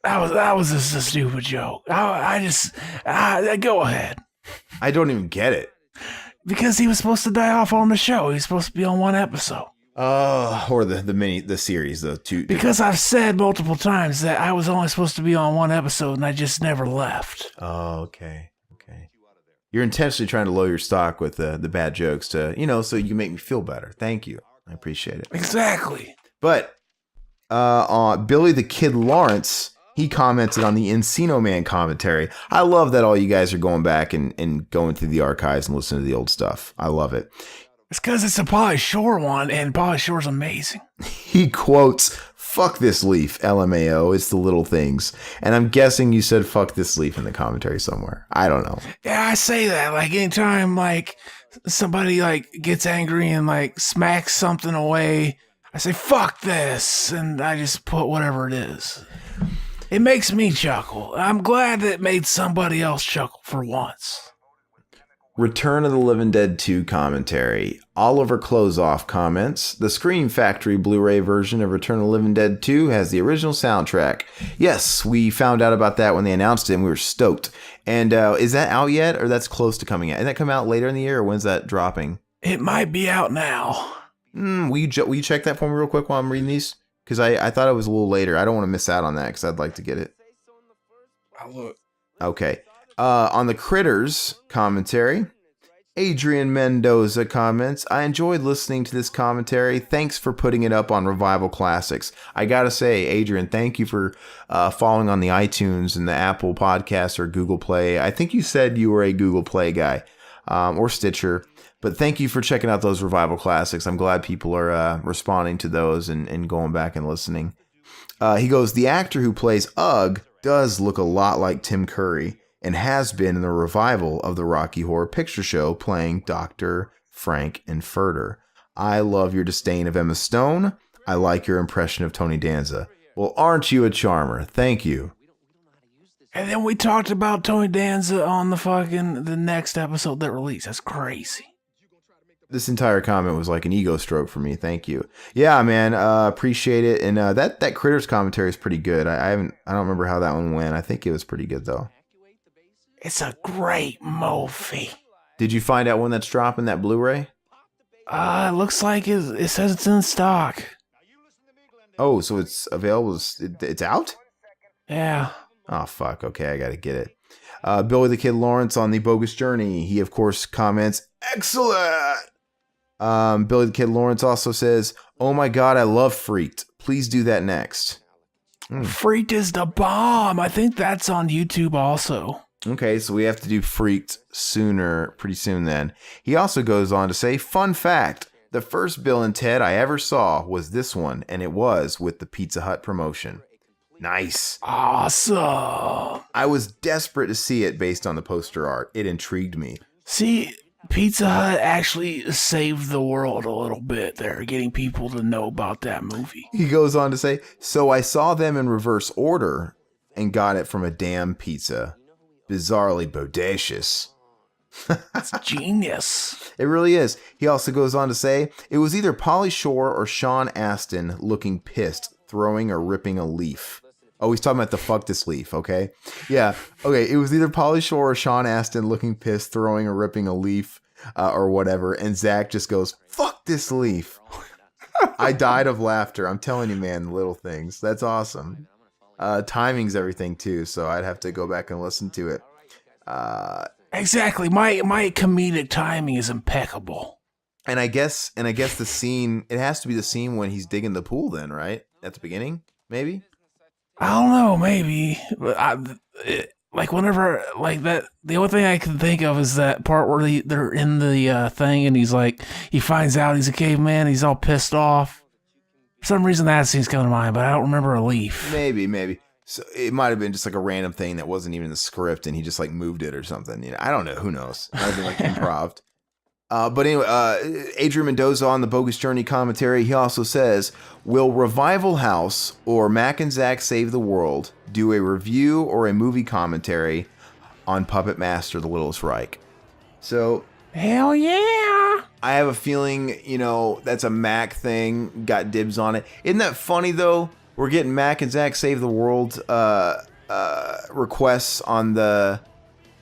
That was just a stupid joke. Go ahead. I don't even get it. Because he was supposed to die off on the show. He was supposed to be on one episode. Or the series, the two. Because I've said multiple times that I was only supposed to be on one episode and I just never left. Oh, okay. You're intentionally trying to lower your stock with the bad jokes to, so you can make me feel better. Thank you. I appreciate it. Exactly. But on Billy the Kid Lawrence, he commented on the Encino Man commentary. I love that all you guys are going back and going through the archives and listening to the old stuff. I love it. It's because it's a Pauly Shore one, and Pauly Shore's amazing. He quotes, "Fuck this leaf, LMAO, it's the little things." And I'm guessing you said "fuck this leaf" in the commentary somewhere. I don't know. Yeah, I say that. Like, anytime, like, somebody, like, gets angry and, like, smacks something away, I say, "Fuck this," and I just put whatever it is. It makes me chuckle. I'm glad that it made somebody else chuckle for once. Return of the Living Dead 2 commentary. Oliver Closeoff comments, "The Scream Factory Blu-ray version of Return of the Living Dead 2 has the original soundtrack." Yes, we found out about that when they announced it and we were stoked. And is that out yet, or that's close to coming out? Did that come out later in the year, or when's that dropping? It might be out now. Will you check that for me real quick while I'm reading these? Because I thought it was a little later. I don't want to miss out on that because I'd like to get it. I'll look. Okay. On the Critters commentary, Adrian Mendoza comments, "I enjoyed listening to this commentary. Thanks for putting it up on Revival Classics." I gotta say, Adrian, thank you for following on the iTunes and the Apple Podcast or Google Play. I think you said you were a Google Play guy, or Stitcher. But thank you for checking out those Revival Classics. I'm glad people are responding to those and going back and listening. He goes, "The actor who plays Ugg does look a lot like Tim Curry and has been in the revival of the Rocky Horror Picture Show playing Dr. Frank Infurter. I love your disdain of Emma Stone. I like your impression of Tony Danza. Well, aren't you a charmer? Thank you." And then we talked about Tony Danza on the next episode that released. That's crazy. This entire comment was like an ego stroke for me. Thank you. Yeah, man. Appreciate it. And that Critters commentary is pretty good. I don't remember how that one went. I think it was pretty good though. It's a great movie. Did you find out when that's dropping, that Blu-ray? It looks like it says it's in stock. Oh, so it's available. It's out? Yeah. Oh, fuck. Okay, I gotta get it. Billy the Kid Lawrence on the Bogus Journey. He, of course, comments, "Excellent!" Billy the Kid Lawrence also says, "Oh my god, I love Freaked. Please do that next." Freaked is the bomb. I think that's on YouTube also. Okay, so we have to do Freaked pretty soon then. He also goes on to say, "Fun fact, The first Bill and Ted I ever saw was this one, and it was with the Pizza Hut promotion. Nice. Awesome. I was desperate to see it based on the poster art. It intrigued me. See, Pizza Hut actually saved the world a little bit there, getting people to know about that movie. He goes on to say, so I saw them in reverse order and got it from a damn pizza. Bizarrely bodacious. It's genius. It really is. He also goes on to say, it was either Pauly Shore or Sean Astin looking pissed, throwing or ripping a leaf. Oh, he's talking about the fuck this leaf, okay? Yeah, okay, it was either Pauly Shore or Sean Astin looking pissed, throwing or ripping a leaf, or whatever, and Zach just goes, fuck this leaf. I died of laughter. I'm telling you, man, little things. That's awesome. Timing's everything, too, so I'd have to go back and listen to it. Exactly. My comedic timing is impeccable. And I guess the scene, it has to be the scene when he's digging the pool then, right? At the beginning, maybe? I don't know, maybe. Like whenever, like that, the only thing I can think of is that part where they're in the thing and he's like, he finds out he's a caveman, he's all pissed off. For some reason that scene's coming to mind, but I don't remember a leaf. Maybe. So it might have been just like a random thing that wasn't even in the script and he just like moved it or something. You know, I don't know. Who knows? It might have been like improv. But anyway, Adrian Mendoza on the Bogus Journey commentary, he also says, will Revival House or Mac and Zach Save the World do a review or a movie commentary on Puppet Master The Littlest Reich? So, hell yeah! I have a feeling, you know, that's a Mac thing, got dibs on it. Isn't that funny, though? We're getting Mac and Zach Save the World requests on the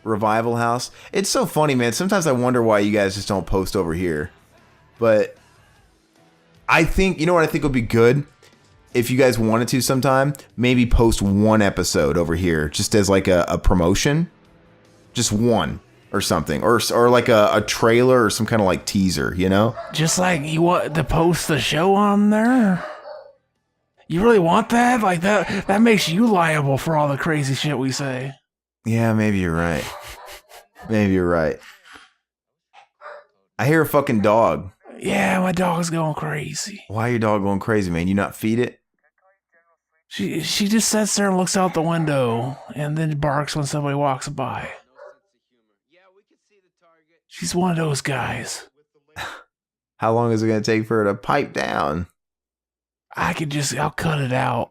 Revival House. It's so funny, man. Sometimes I wonder why you guys just don't post over here. But I think, you know what I think would be good? If you guys wanted to sometime, maybe post one episode over here just as like a promotion. Just one or something. Or like a trailer or some kind of like teaser, you know? Just like you want to post the show on there? You really want that? Like that makes you liable for all the crazy shit we say. Yeah, maybe you're right. I hear a fucking dog. Yeah, my dog's going crazy. Why your dog going crazy, man? You not feed it? She just sits there and looks out the window and then barks when somebody walks by. She's one of those guys. How long is it going to take for her to pipe down? I'll cut it out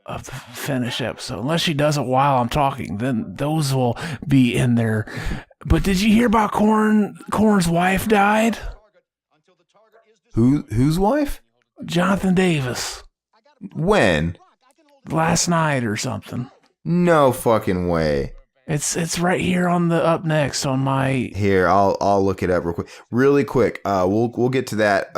of the finished episode. Unless she does it while I'm talking, then those will be in there. But did you hear about Korn's wife died? Whose wife? Jonathan Davis. When? Last night or something. No fucking way. It's right here on the up next on my. Here, I'll look it up real quick. Really quick. We'll get to that.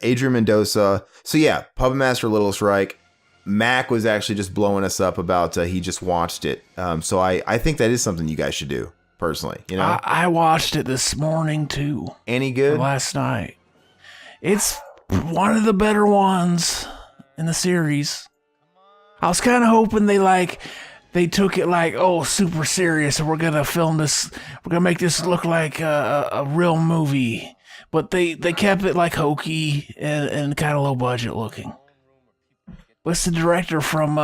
Adrian Mendoza. So yeah, Puppet Master Littlest Reich. Mac was actually just blowing us up about he just watched it. So I think that is something you guys should do personally. You know, I watched it this morning too. Any good? Last night. It's one of the better ones in the series. I was kind of hoping they took it like, oh, super serious, and we're gonna film this. We're gonna make this look like a real movie. But they kept it like hokey and kind of low budget looking. What's the director from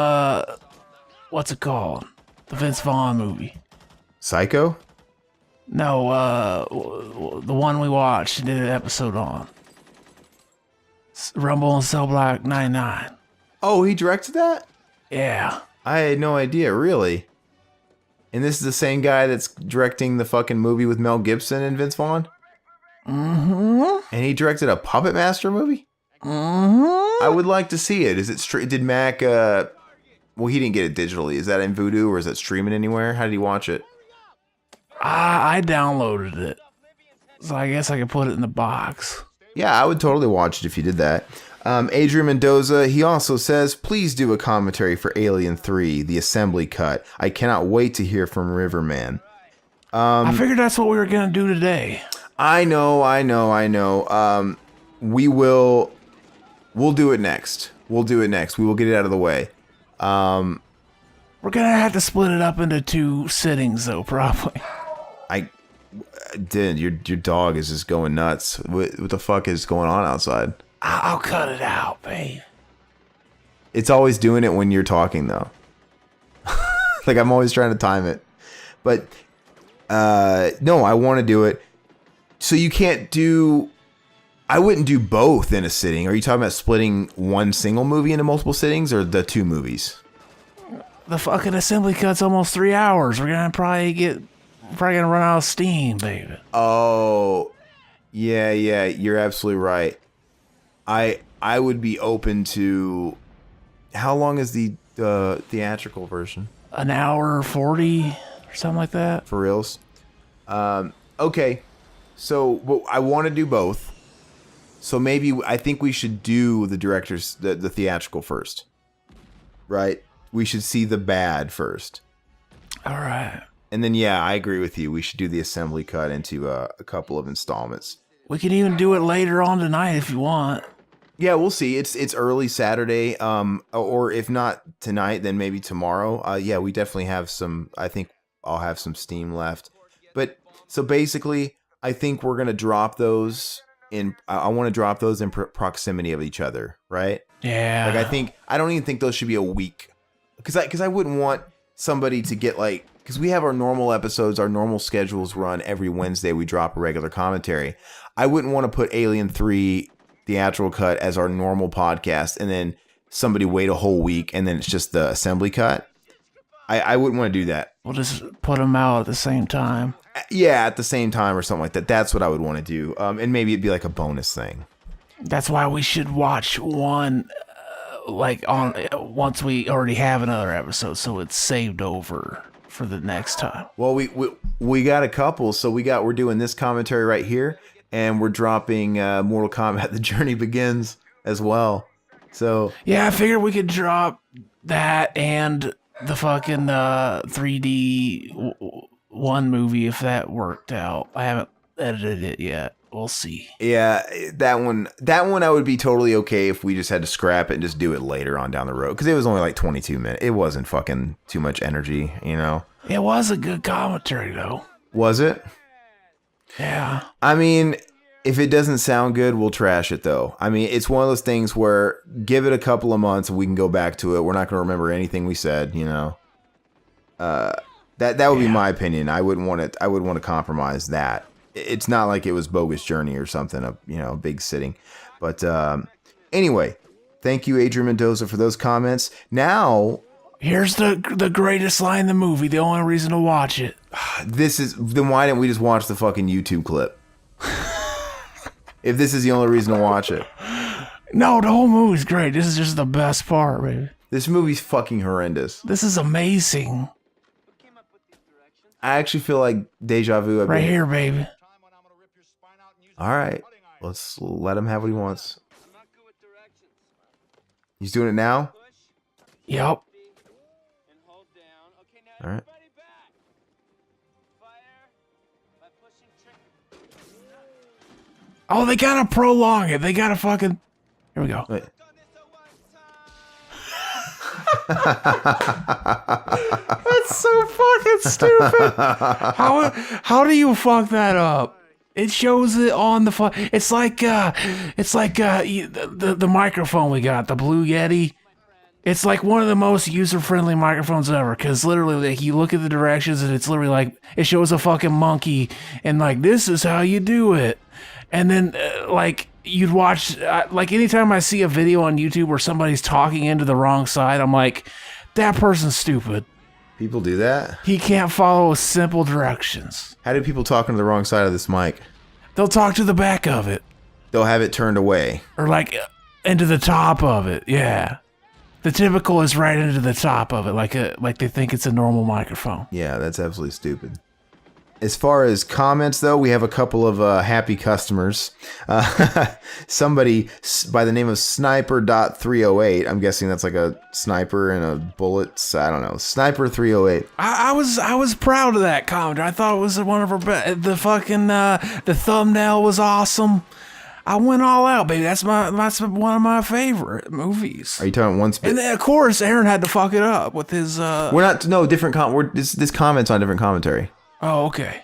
what's it called? The Vince Vaughn movie. Psycho? No, the one we watched and did an episode on. Rumble in Cell Block 99. Oh, he directed that? Yeah. I had no idea, really. And this is the same guy that's directing the fucking movie with Mel Gibson and Vince Vaughn? Mm-hmm. And he directed a Puppet Master movie? Mm-hmm. I would like to see it. Is it did Mac well, he didn't get it digitally. Is that in Vudu or is it streaming anywhere? How did he watch it? I downloaded it. So I guess I could put it in the box. Yeah, I would totally watch it if you did that. Adrian Mendoza, he also says, please do a commentary for Alien 3, the assembly cut. I cannot wait to hear from Riverman. I figured that's what we were going to do today. I know. We'll do it next. We will get it out of the way. We're going to have to split it up into 2 sittings, though, probably. Dude, your dog is just going nuts. What the fuck is going on outside? I'll cut it out, babe. It's always doing it when you're talking, though. Like, I'm always trying to time it. But, no, I want to do it. So you can't do... I wouldn't do both in a sitting. Are you talking about splitting one single movie into multiple sittings or the 2 movies? The fucking assembly cut's almost 3 hours. We're gonna probably gonna run out of steam, baby. Oh, yeah, you're absolutely right. I would be open to... How long is the theatrical version? An hour 40 or something like that. For reals? Okay. So I want to do both. So maybe I think we should do the director's the theatrical first. Right? We should see the bad first. All right. And then, yeah, I agree with you. We should do the assembly cut into a couple of installments. We can even do it later on tonight if you want. Yeah, we'll see. It's early Saturday, or if not tonight, then maybe tomorrow. Yeah, we definitely have some. I think I'll have some steam left. But so basically, I think we're gonna drop those in. I want to drop those in proximity of each other, right? Yeah. Like I don't even think those should be a week, because I wouldn't want somebody to get like, because we have our normal episodes, our normal schedules run every Wednesday. We drop a regular commentary. I wouldn't want to put Alien 3 theatrical cut as our normal podcast and then somebody wait a whole week and then it's just the assembly cut. I wouldn't want to do that. We'll just put them out at the same time. Yeah, at the same time or something like that. That's what I would want to do. And maybe it'd be like a bonus thing. That's why we should watch one once we already have another episode, so it's saved over for the next time. Well, we got a couple, so we're doing this commentary right here, and we're dropping Mortal Kombat: The Journey Begins as well. So yeah, I figured we could drop that and the fucking 3D one movie if that worked out. I haven't edited it yet. We'll see. Yeah, that one I would be totally okay if we just had to scrap it and just do it later on down the road, because it was only like 22 minutes. It wasn't fucking too much energy, you know? It was a good commentary, though. Was it? Yeah. I mean, if it doesn't sound good, we'll trash it, though. I mean, it's one of those things where give it a couple of months and we can go back to it. We're not going to remember anything we said, you know? That would be my opinion. I wouldn't want to compromise that. It's not like it was Bogus Journey or something, a big sitting. But anyway, thank you, Adrian Mendoza, for those comments. Now, here's the greatest line in the movie. The only reason to watch it. Then why didn't we just watch the fucking YouTube clip? If this is the only reason to watch it. No, the whole movie's great. This is just the best part, baby. This movie's fucking horrendous. This is amazing. I actually feel like deja vu. Right here, baby. All right, let's let him have what he wants. He's doing it now? Yep. All right. Oh, they gotta prolong it. They gotta fucking... Here we go. Wait. That's so fucking stupid. How do you fuck that up? It shows it on the it's like the microphone we got, the Blue Yeti. It's like one of the most user-friendly microphones ever, because literally, like, you look at the directions and it's literally like it shows a fucking monkey and like, this is how you do it. And then like you'd watch like anytime I see a video on YouTube where somebody's talking into the wrong side, I'm like, that person's stupid. People do that? He can't follow simple directions. How do people talk into the wrong side of this mic? They'll talk to the back of it. They'll have it turned away. Or like into the top of it. Yeah. The typical is right into the top of it, like they think it's a normal microphone. Yeah, that's absolutely stupid. As far as comments, though, we have a couple of happy customers. Somebody by the name of Sniper.308. I'm guessing that's like a sniper and a bullets. I don't know. Sniper308. I was proud of that comment. I thought it was one of our best. The fucking the thumbnail was awesome. I went all out, baby. That's one of my favorite movies. Are you talking one spit? And then, of course, Aaron had to fuck it up with his. We're not. No, different. This comments on different commentary. Oh, okay.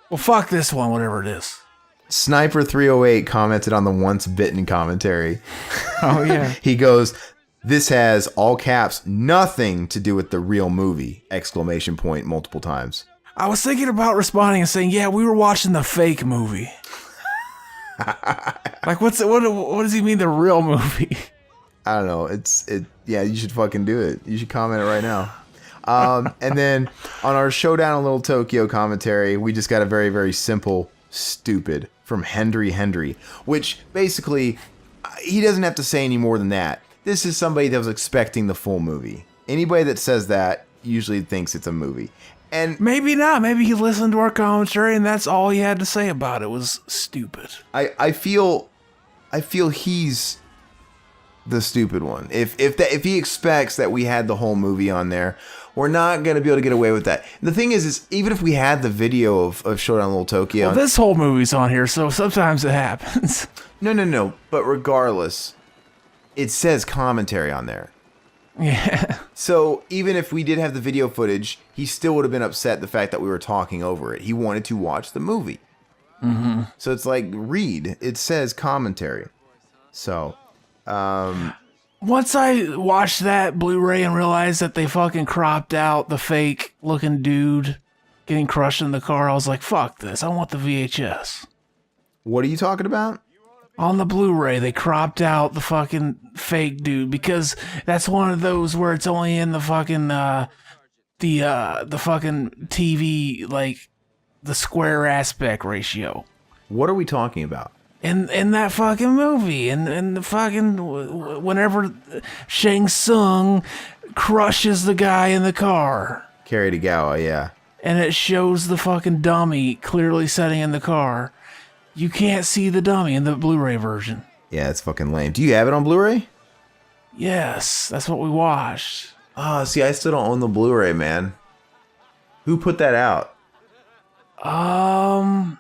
Well, fuck this one, whatever it is. Sniper 308 commented on the Once Bitten commentary. Oh, yeah. He goes, "This has, all caps, nothing to do with the real movie!" Exclamation point multiple times. I was thinking about responding and saying, yeah, we were watching the fake movie. Like, what does he mean, the real movie? I don't know. Yeah, you should fucking do it. You should comment it right now. And then on our Showdown in Little Tokyo commentary, we just got a very, very simple stupid from Hendry, which basically he doesn't have to say any more than that. This is somebody that was expecting the full movie. Anybody that says that usually thinks it's a movie. And maybe not. Maybe he listened to our commentary and that's all he had to say about it was stupid. I feel he's the stupid one. If he expects that we had the whole movie on there, we're not going to be able to get away with that. The thing is even if we had the video of Showdown in Little Tokyo. Well, this whole movie's on here, so sometimes it happens. No. But regardless, it says commentary on there. Yeah. So even if we did have the video footage, he still would have been upset the fact that we were talking over it. He wanted to watch the movie. Mm-hmm. So it's like, read. It says commentary. So, once I watched that Blu-ray and realized that they fucking cropped out the fake looking dude getting crushed in the car, I was like, fuck this. I want the VHS. What are you talking about? On the Blu-ray, they cropped out the fucking fake dude because that's one of those where it's only in the fucking the fucking TV, like the square aspect ratio. What are we talking about? In that fucking movie, and the fucking whenever Shang Tsung crushes the guy in the car. Carry to Gawa, yeah. And it shows the fucking dummy clearly sitting in the car. You can't see the dummy in the Blu-ray version. Yeah, it's fucking lame. Do you have it on Blu-ray? Yes, that's what we watched. Oh, see, I still don't own the Blu-ray, man. Who put that out? I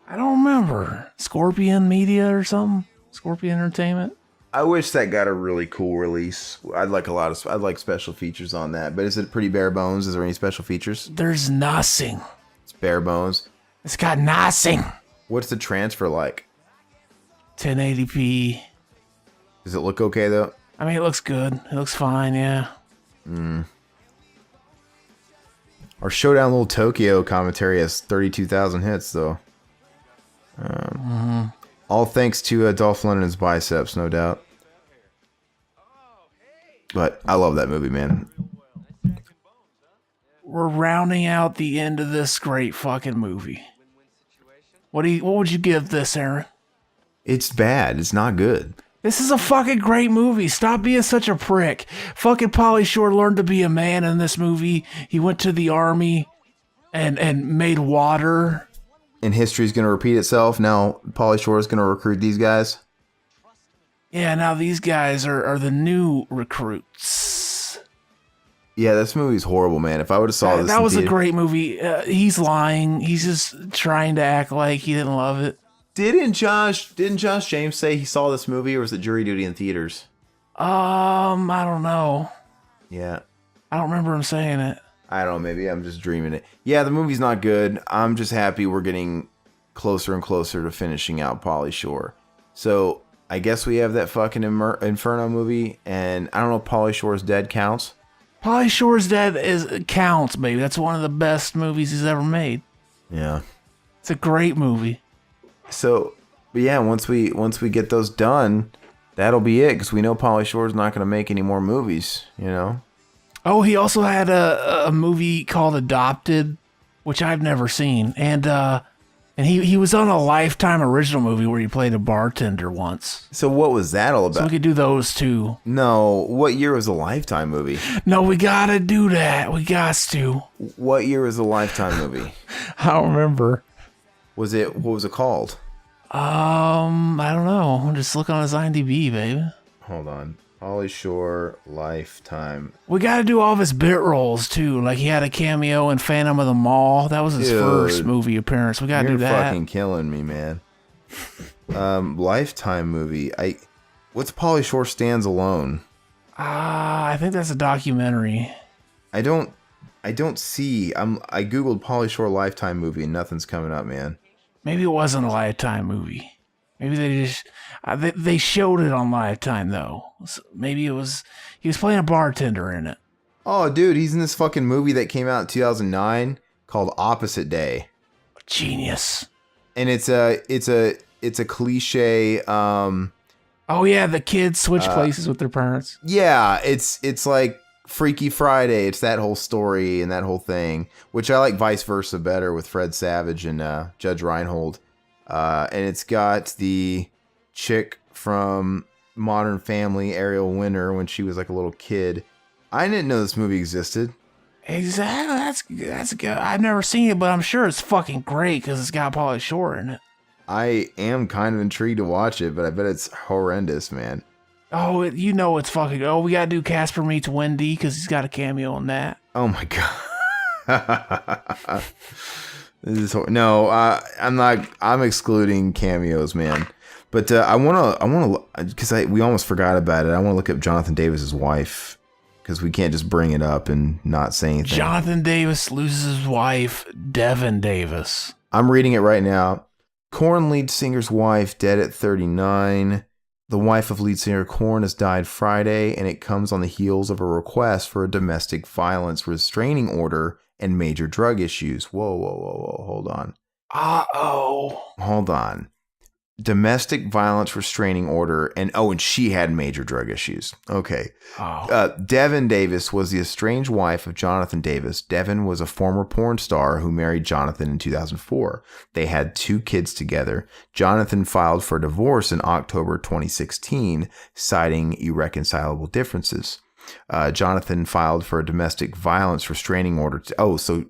don't remember. Scorpion Media or something? Scorpion Entertainment? I wish that got a really cool release. I'd like special features on that. But is it pretty bare bones? Is there any special features? There's nothing. It's bare bones. It's got nothing. What's the transfer like? 1080p. Does it look okay though? I mean, it looks good. It looks fine, yeah. Our Showdown Little Tokyo commentary has 32,000 hits though. All thanks to Dolph Lundgren's biceps, no doubt. But I love that movie, man. We're rounding out the end of this great fucking movie. What would you give this, Aaron? It's bad. It's not good. This is a fucking great movie. Stop being such a prick. Fucking Pauly Shore learned to be a man in this movie. He went to the army and made water. And history's going to repeat itself. Now Pauly Shore is going to recruit these guys. Yeah, now these guys are the new recruits. Yeah, this movie's horrible, man. If I would have saw this, that was a great movie. He's lying. He's just trying to act like he didn't love it. Didn't Josh James say he saw this movie, or was it jury duty in theaters? I don't know. Yeah. I don't remember him saying it. I don't know. Maybe I'm just dreaming it. Yeah, the movie's not good. I'm just happy we're getting closer and closer to finishing out Pauly Shore. So I guess we have that fucking Inferno movie, and I don't know if Pauly Shore's Dead counts. Pauly Shore's Dead counts, baby. That's one of the best movies he's ever made. Yeah. It's a great movie. So, but yeah, once we get those done, that'll be it, because we know Pauly Shore's not going to make any more movies, you know? Oh, he also had a movie called Adopted, which I've never seen. And he was on a Lifetime original movie where he played a bartender once. So what was that all about? So we could do those too. No, what year was the Lifetime movie? No, we gotta do that. We got to. What year was the Lifetime movie? I don't remember. What was it called? I don't know. Just look on his IMDb, baby. Hold on. Pauly Shore Lifetime. We got to do all of his bit roles too. Like he had a cameo in Phantom of the Mall. That was his first movie appearance. We got to do that. You're fucking killing me, man. Lifetime movie. What's Pauly Shore Stands Alone? I think that's a documentary. I don't I don't see. I googled Pauly Shore Lifetime movie and nothing's coming up, man. Maybe it wasn't a Lifetime movie. Maybe they just they showed it on Lifetime though. So maybe he was playing a bartender in it. Oh, dude, he's in this fucking movie that came out in 2009 called Opposite Day. Genius. And it's a cliche. Oh yeah, the kids switch places with their parents. Yeah, it's like Freaky Friday. It's that whole story and that whole thing, which I like Vice Versa better with Fred Savage and Judge Reinhold. And it's got the chick from Modern Family, Ariel Winter, when she was like a little kid. I didn't know this movie existed. Exactly. That's good. I've never seen it, but I'm sure it's fucking great because it's got Pauly Shore in it. I am kind of intrigued to watch it, but I bet it's horrendous, man. Oh, it's fucking. Oh, we gotta do Casper Meets Wendy because he's got a cameo in that. Oh my god. No, I'm not. I'm excluding cameos, man. But I want to, because we almost forgot about it. I want to look up Jonathan Davis's wife because we can't just bring it up and not say anything. Jonathan Davis loses his wife, Devin Davis. I'm reading it right now. Korn lead singer's wife dead at 39. The wife of lead singer Korn has died Friday, and it comes on the heels of a request for a domestic violence restraining order and major drug issues. Whoa. Hold on. Hold on. Domestic violence restraining order, and she had major drug issues. Okay. Devin Davis was the estranged wife of Jonathan Davis. Devin was a former porn star who married Jonathan in 2004. They had 2 kids together. Jonathan filed for divorce in October 2016, citing irreconcilable differences. Jonathan filed for a domestic violence restraining order. So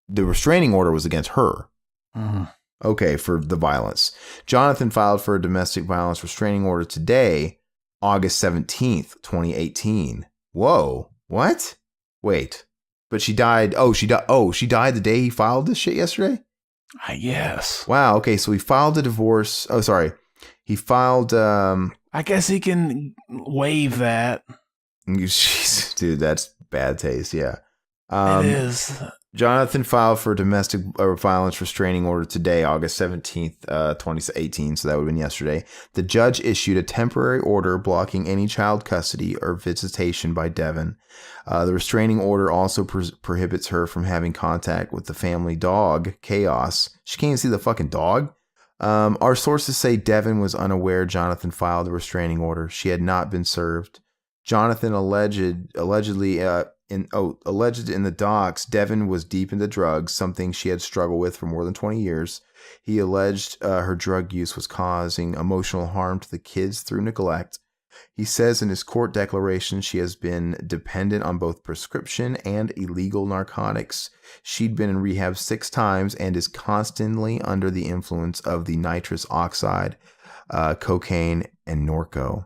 the restraining order was against her. Mm-hmm. Okay, for the violence. Jonathan filed for a domestic violence restraining order today, August 17th, 2018. Whoa, what? Wait, but she died. She died the day he filed this shit yesterday? I guess. Wow, okay, so he filed a divorce. Oh, sorry. He filed, I guess he can waive that. Jeez, dude, that's bad taste, yeah. It is. Jonathan filed for a domestic violence restraining order today, August 17th, 2018, so that would have been yesterday. The judge issued a temporary order blocking any child custody or visitation by Devin. The restraining order also prohibits her from having contact with the family dog, Chaos. She can't even see the fucking dog. Our sources say Devin was unaware Jonathan filed the restraining order. She had not been served. Jonathan allegedly in the docs, Devin was deep into drugs, something she had struggled with for more than 20 years. He alleged her drug use was causing emotional harm to the kids through neglect. He says in his court declaration she has been dependent on both prescription and illegal narcotics. She'd been in rehab 6 times and is constantly under the influence of the nitrous oxide, cocaine, and Norco.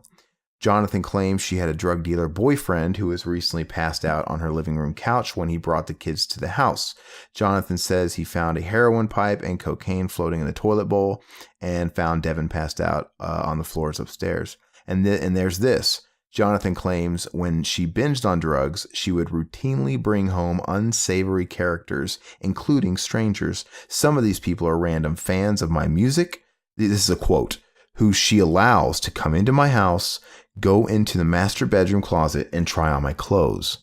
Jonathan claims she had a drug dealer boyfriend who was recently passed out on her living room couch when he brought the kids to the house. Jonathan says he found a heroin pipe and cocaine floating in the toilet bowl and found Devin passed out on the floors upstairs. And there's this. Jonathan claims when she binged on drugs, she would routinely bring home unsavory characters, including strangers. Some of these people are random fans of my music. This is a quote. Who she allows to come into my house, go into the master bedroom closet, and try on my clothes.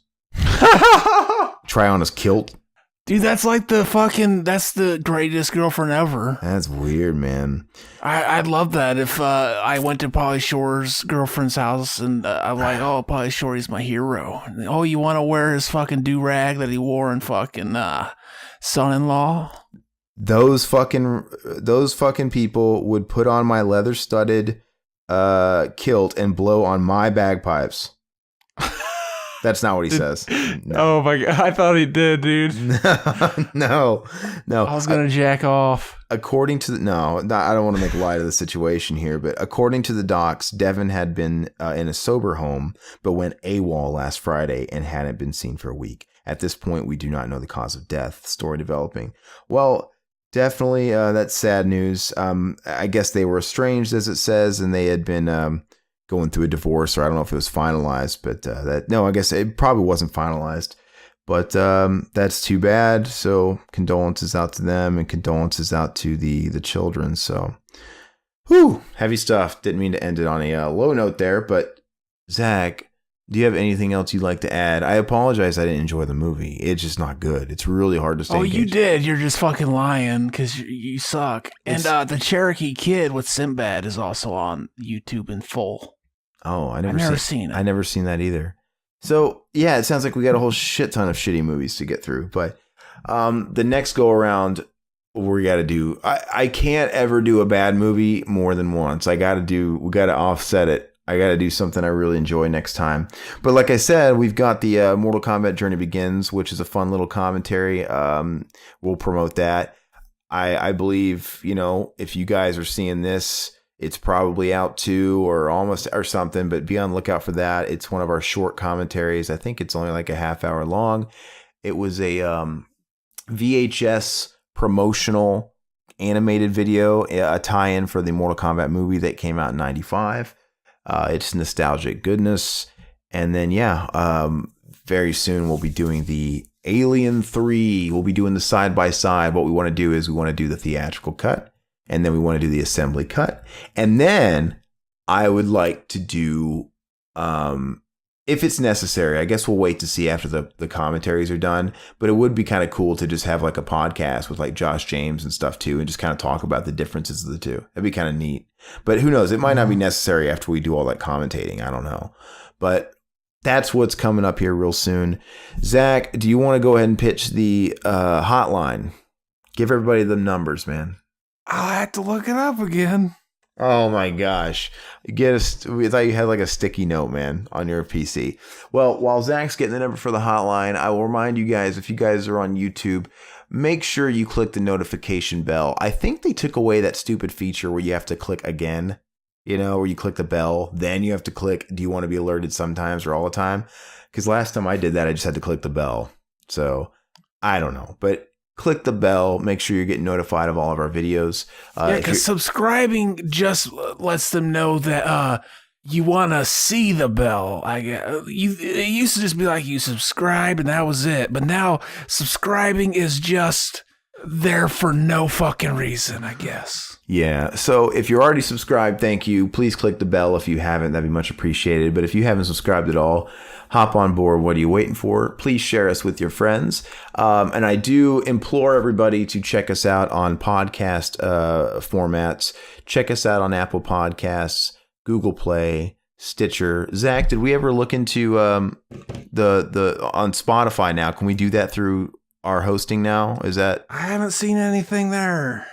Try on his kilt. Dude, that's like that's the greatest girlfriend ever. That's weird, man. I'd love that if I went to Pauly Shore's girlfriend's house and I'm like, oh, Pauly Shore, he's my hero. And, oh, you want to wear his fucking do-rag that he wore in fucking Son-in-Law? Those fucking people would put on my leather studded kilt and blow on my bagpipes. That's not what he says. No. Oh my god, I thought he did, dude. No. I was gonna jack off. According to I don't want to make light of the situation here, but according to the docs, Devin had been in a sober home, but went AWOL last Friday and hadn't been seen for a week. At this point, we do not know the cause of death. Story developing. Well, definitely, that's sad news. I guess they were estranged, as it says, and they had been going through a divorce, or I don't know if it was finalized, but I guess it probably wasn't finalized. But that's too bad. So condolences out to them and condolences out to the children. So, whew, heavy stuff. Didn't mean to end it on a low note there. But Zach, do you have anything else you'd like to add? I apologize I didn't enjoy the movie. It's just not good. It's really hard to stay engaged. You did. You're just fucking lying because you suck. And the Cherokee Kid with Sinbad is also on YouTube in full. Oh, I've never seen it. I never seen that either. So, yeah, it sounds like we got a whole shit ton of shitty movies to get through. But the next go around, we got to do... I can't ever do a bad movie more than once. We got to offset it. I got to do something I really enjoy next time. But like I said, we've got the Mortal Kombat Journey Begins, which is a fun little commentary. We'll promote that. I believe, if you guys are seeing this... It's probably out too, or almost, or something, but be on the lookout for that. It's one of our short commentaries. I think it's only like a half hour long. It was a VHS promotional animated video, a tie-in for the Mortal Kombat movie that came out in 95. It's nostalgic goodness. And then, very soon we'll be doing the Alien 3. We'll be doing the side-by-side. What we want to do is we want to do the theatrical cut. And then we want to do the assembly cut. And then I would like to do, if it's necessary, I guess we'll wait to see after the commentaries are done. But it would be kind of cool to just have like a podcast with like Josh James and stuff too. And just kind of talk about the differences of the two. That'd be kind of neat. But who knows? It might not be necessary after we do all that commentating. I don't know. But that's what's coming up here real soon. Zach, do you want to go ahead and pitch the hotline? Give everybody the numbers, man. I'll have to look it up again. Oh my gosh. We thought you had like a sticky note, man, on your PC. Well, while Zach's getting the number for the hotline, I will remind you guys, if you guys are on YouTube, make sure you click the notification bell. I think they took away that stupid feature where you have to click again, where you click the bell, then you have to click, do you want to be alerted sometimes or all the time? Because last time I did that, I just had to click the bell. So I don't know, but click the bell. Make sure you're getting notified of all of our videos. Because subscribing just lets them know that you want to see the bell. It used to just be like you subscribe and that was it. But now subscribing is just there for no fucking reason, I guess. Yeah. So if you're already subscribed, thank you. Please click the bell if you haven't. That'd be much appreciated. But if you haven't subscribed at all, hop on board. What are you waiting for? Please share us with your friends. And I do implore everybody to check us out on podcast formats. Check us out on Apple Podcasts, Google Play, Stitcher. Zach, did we ever look into the on Spotify now? Can we do that through our hosting now? Is that? I haven't seen anything there.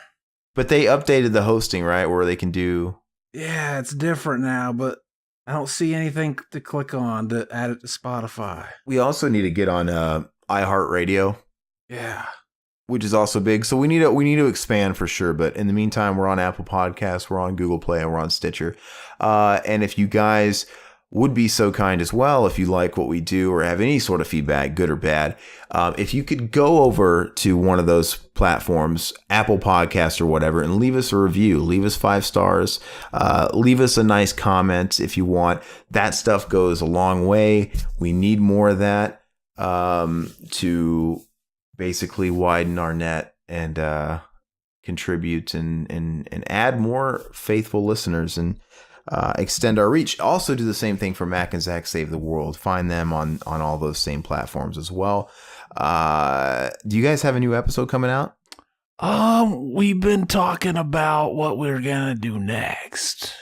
But they updated the hosting, right? Where they can do... Yeah, it's different now, but I don't see anything to click on to add it to Spotify. We also need to get on iHeartRadio. Yeah. Which is also big. So we need to expand for sure. But in the meantime, we're on Apple Podcasts, we're on Google Play, and we're on Stitcher. And if you guys would be so kind as well, if you like what we do or have any sort of feedback, good or bad, if you could go over to one of those platforms, Apple Podcasts or whatever, and leave us a review, leave us 5 stars, leave us a nice comment if you want. That stuff goes a long way. We need more of that to basically widen our net and contribute and add more faithful listeners and extend our reach. Also do the same thing for Mac and Zach Save the World. Find them on all those same platforms as well. Do you guys have a new episode coming out? We've been talking about what we're gonna do next.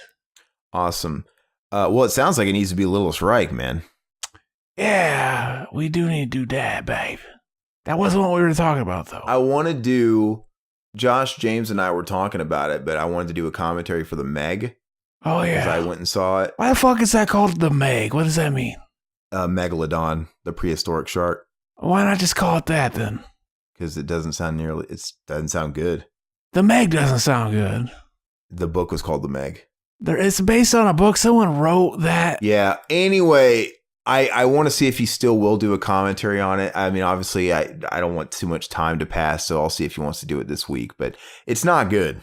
Awesome. Well, it sounds like it needs to be Little Strike, man. Yeah, we do need to do that, babe. That wasn't what we were talking about, though. I want to do... Josh, James, and I were talking about it, but I wanted to do a commentary for the Meg. Oh, yeah. Because I went and saw it. Why the fuck is that called the Meg? What does that mean? Megalodon, the prehistoric shark. Why not just call it that, then? Because it doesn't sound doesn't sound good. The Meg doesn't sound good. The book was called The Meg. It's based on a book. Someone wrote that. Yeah. Anyway, I want to see if he still will do a commentary on it. I mean, obviously, I don't want too much time to pass, so I'll see if he wants to do it this week. But it's not good.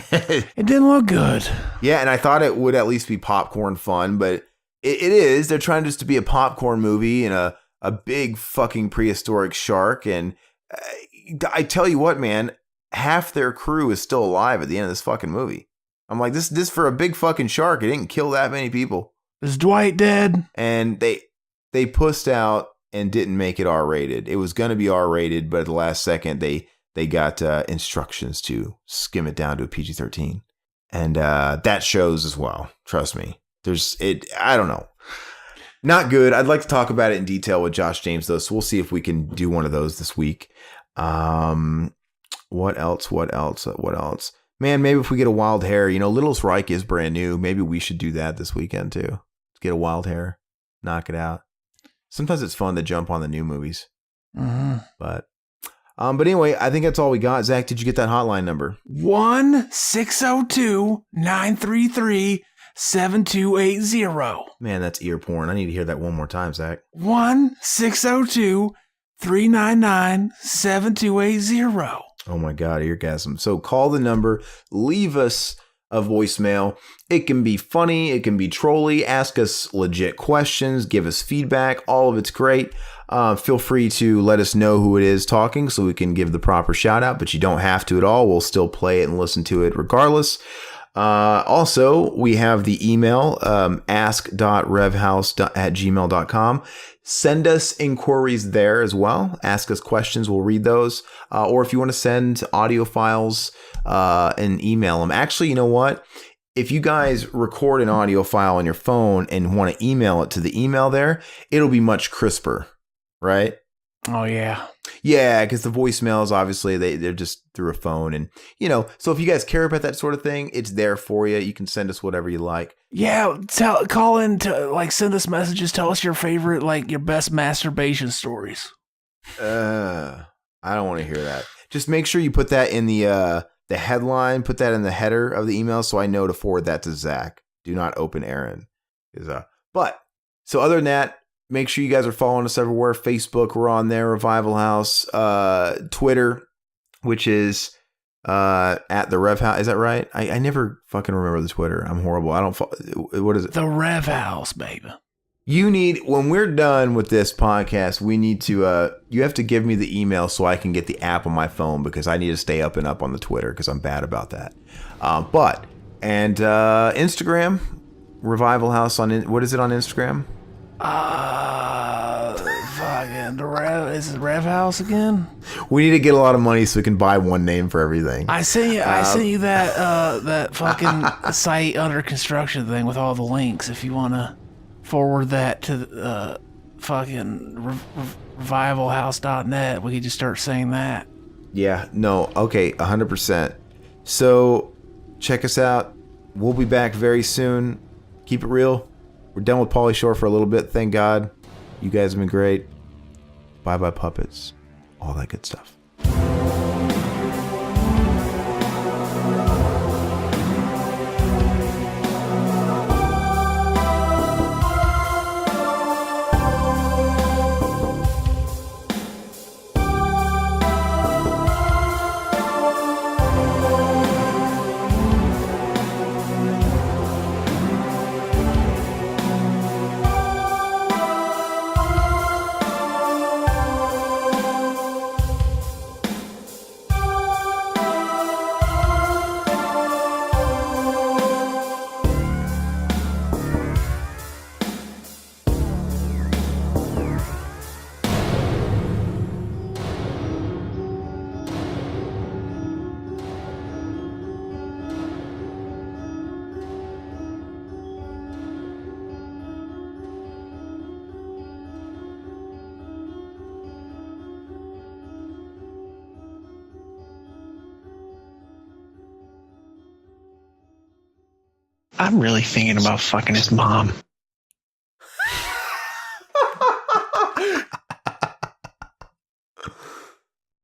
It didn't look good. Yeah, and I thought it would at least be popcorn fun, but it is. They're trying just to be a popcorn movie and a big fucking prehistoric shark. And I tell you what, man, half their crew is still alive at the end of this fucking movie. I'm like, this for a big fucking shark, it didn't kill that many people. Is Dwight dead? And they pussed out and didn't make it R-rated. It was going to be R-rated, but at the last second, they got instructions to skim it down to a PG-13. And that shows as well. Trust me. I don't know. Not good. I'd like to talk about it in detail with Josh James, though, so we'll see if we can do one of those this week. What else? Man, maybe if we get a wild hair, Little's Reich is brand new. Maybe we should do that this weekend, too. Let's get a wild hair. Knock it out. Sometimes it's fun to jump on the new movies. Mm-hmm. But anyway, I think that's all we got. Zach, did you get that hotline number? 1-602-933-7280. Man, that's ear porn. I need to hear that one more time, Zach. 1-602-399-7280. Oh my God, eargasm. So call the number, leave us a voicemail. It can be funny, it can be trolly, ask us legit questions, give us feedback. All of it's great. Feel free to let us know who it is talking so we can give the proper shout out, but you don't have to at all. We'll still play it and listen to it regardless. Also, we have the email, ask.revhouse@gmail.com. Send us inquiries there as well. Ask us questions. We'll read those. Or if you want to send audio files and email them. Actually, you know what? If you guys record an audio file on your phone and want to email it to the email there, it'll be much crisper, right? Oh, yeah. Yeah, because the voicemails, obviously, they're just through a phone. And, so if you guys care about that sort of thing, it's there for you. You can send us whatever you like. Yeah, call in to, send us messages. Tell us your favorite, your best masturbation stories. I don't want to hear that. Just make sure you put that in the headline, put that in the header of the email so I know to forward that to Zach. Do not open Aaron. So other than that, make sure you guys are following us everywhere. Facebook, we're on there. Revival House. Twitter, which is at the Rev House. Is that right? I never fucking remember the Twitter. I'm horrible. I don't. What is it? The Rev House, baby. When we're done with this podcast, we need to. You have to give me the email so I can get the app on my phone because I need to stay up and up on the Twitter because I'm bad about that. Instagram, Revival House what is it on Instagram? Fucking is it Rev House again? We need to get a lot of money so we can buy one name for everything. I sent you that fucking site under construction thing with all the links. If you want to forward that to the fucking revivalhouse.net, we could just start saying that. Yeah, no, okay, 100%. So check us out. We'll be back very soon. Keep it real. We're done with Pauly Shore for a little bit, thank God. You guys have been great. Bye-bye puppets. All that good stuff. I'm really thinking about fucking his mom.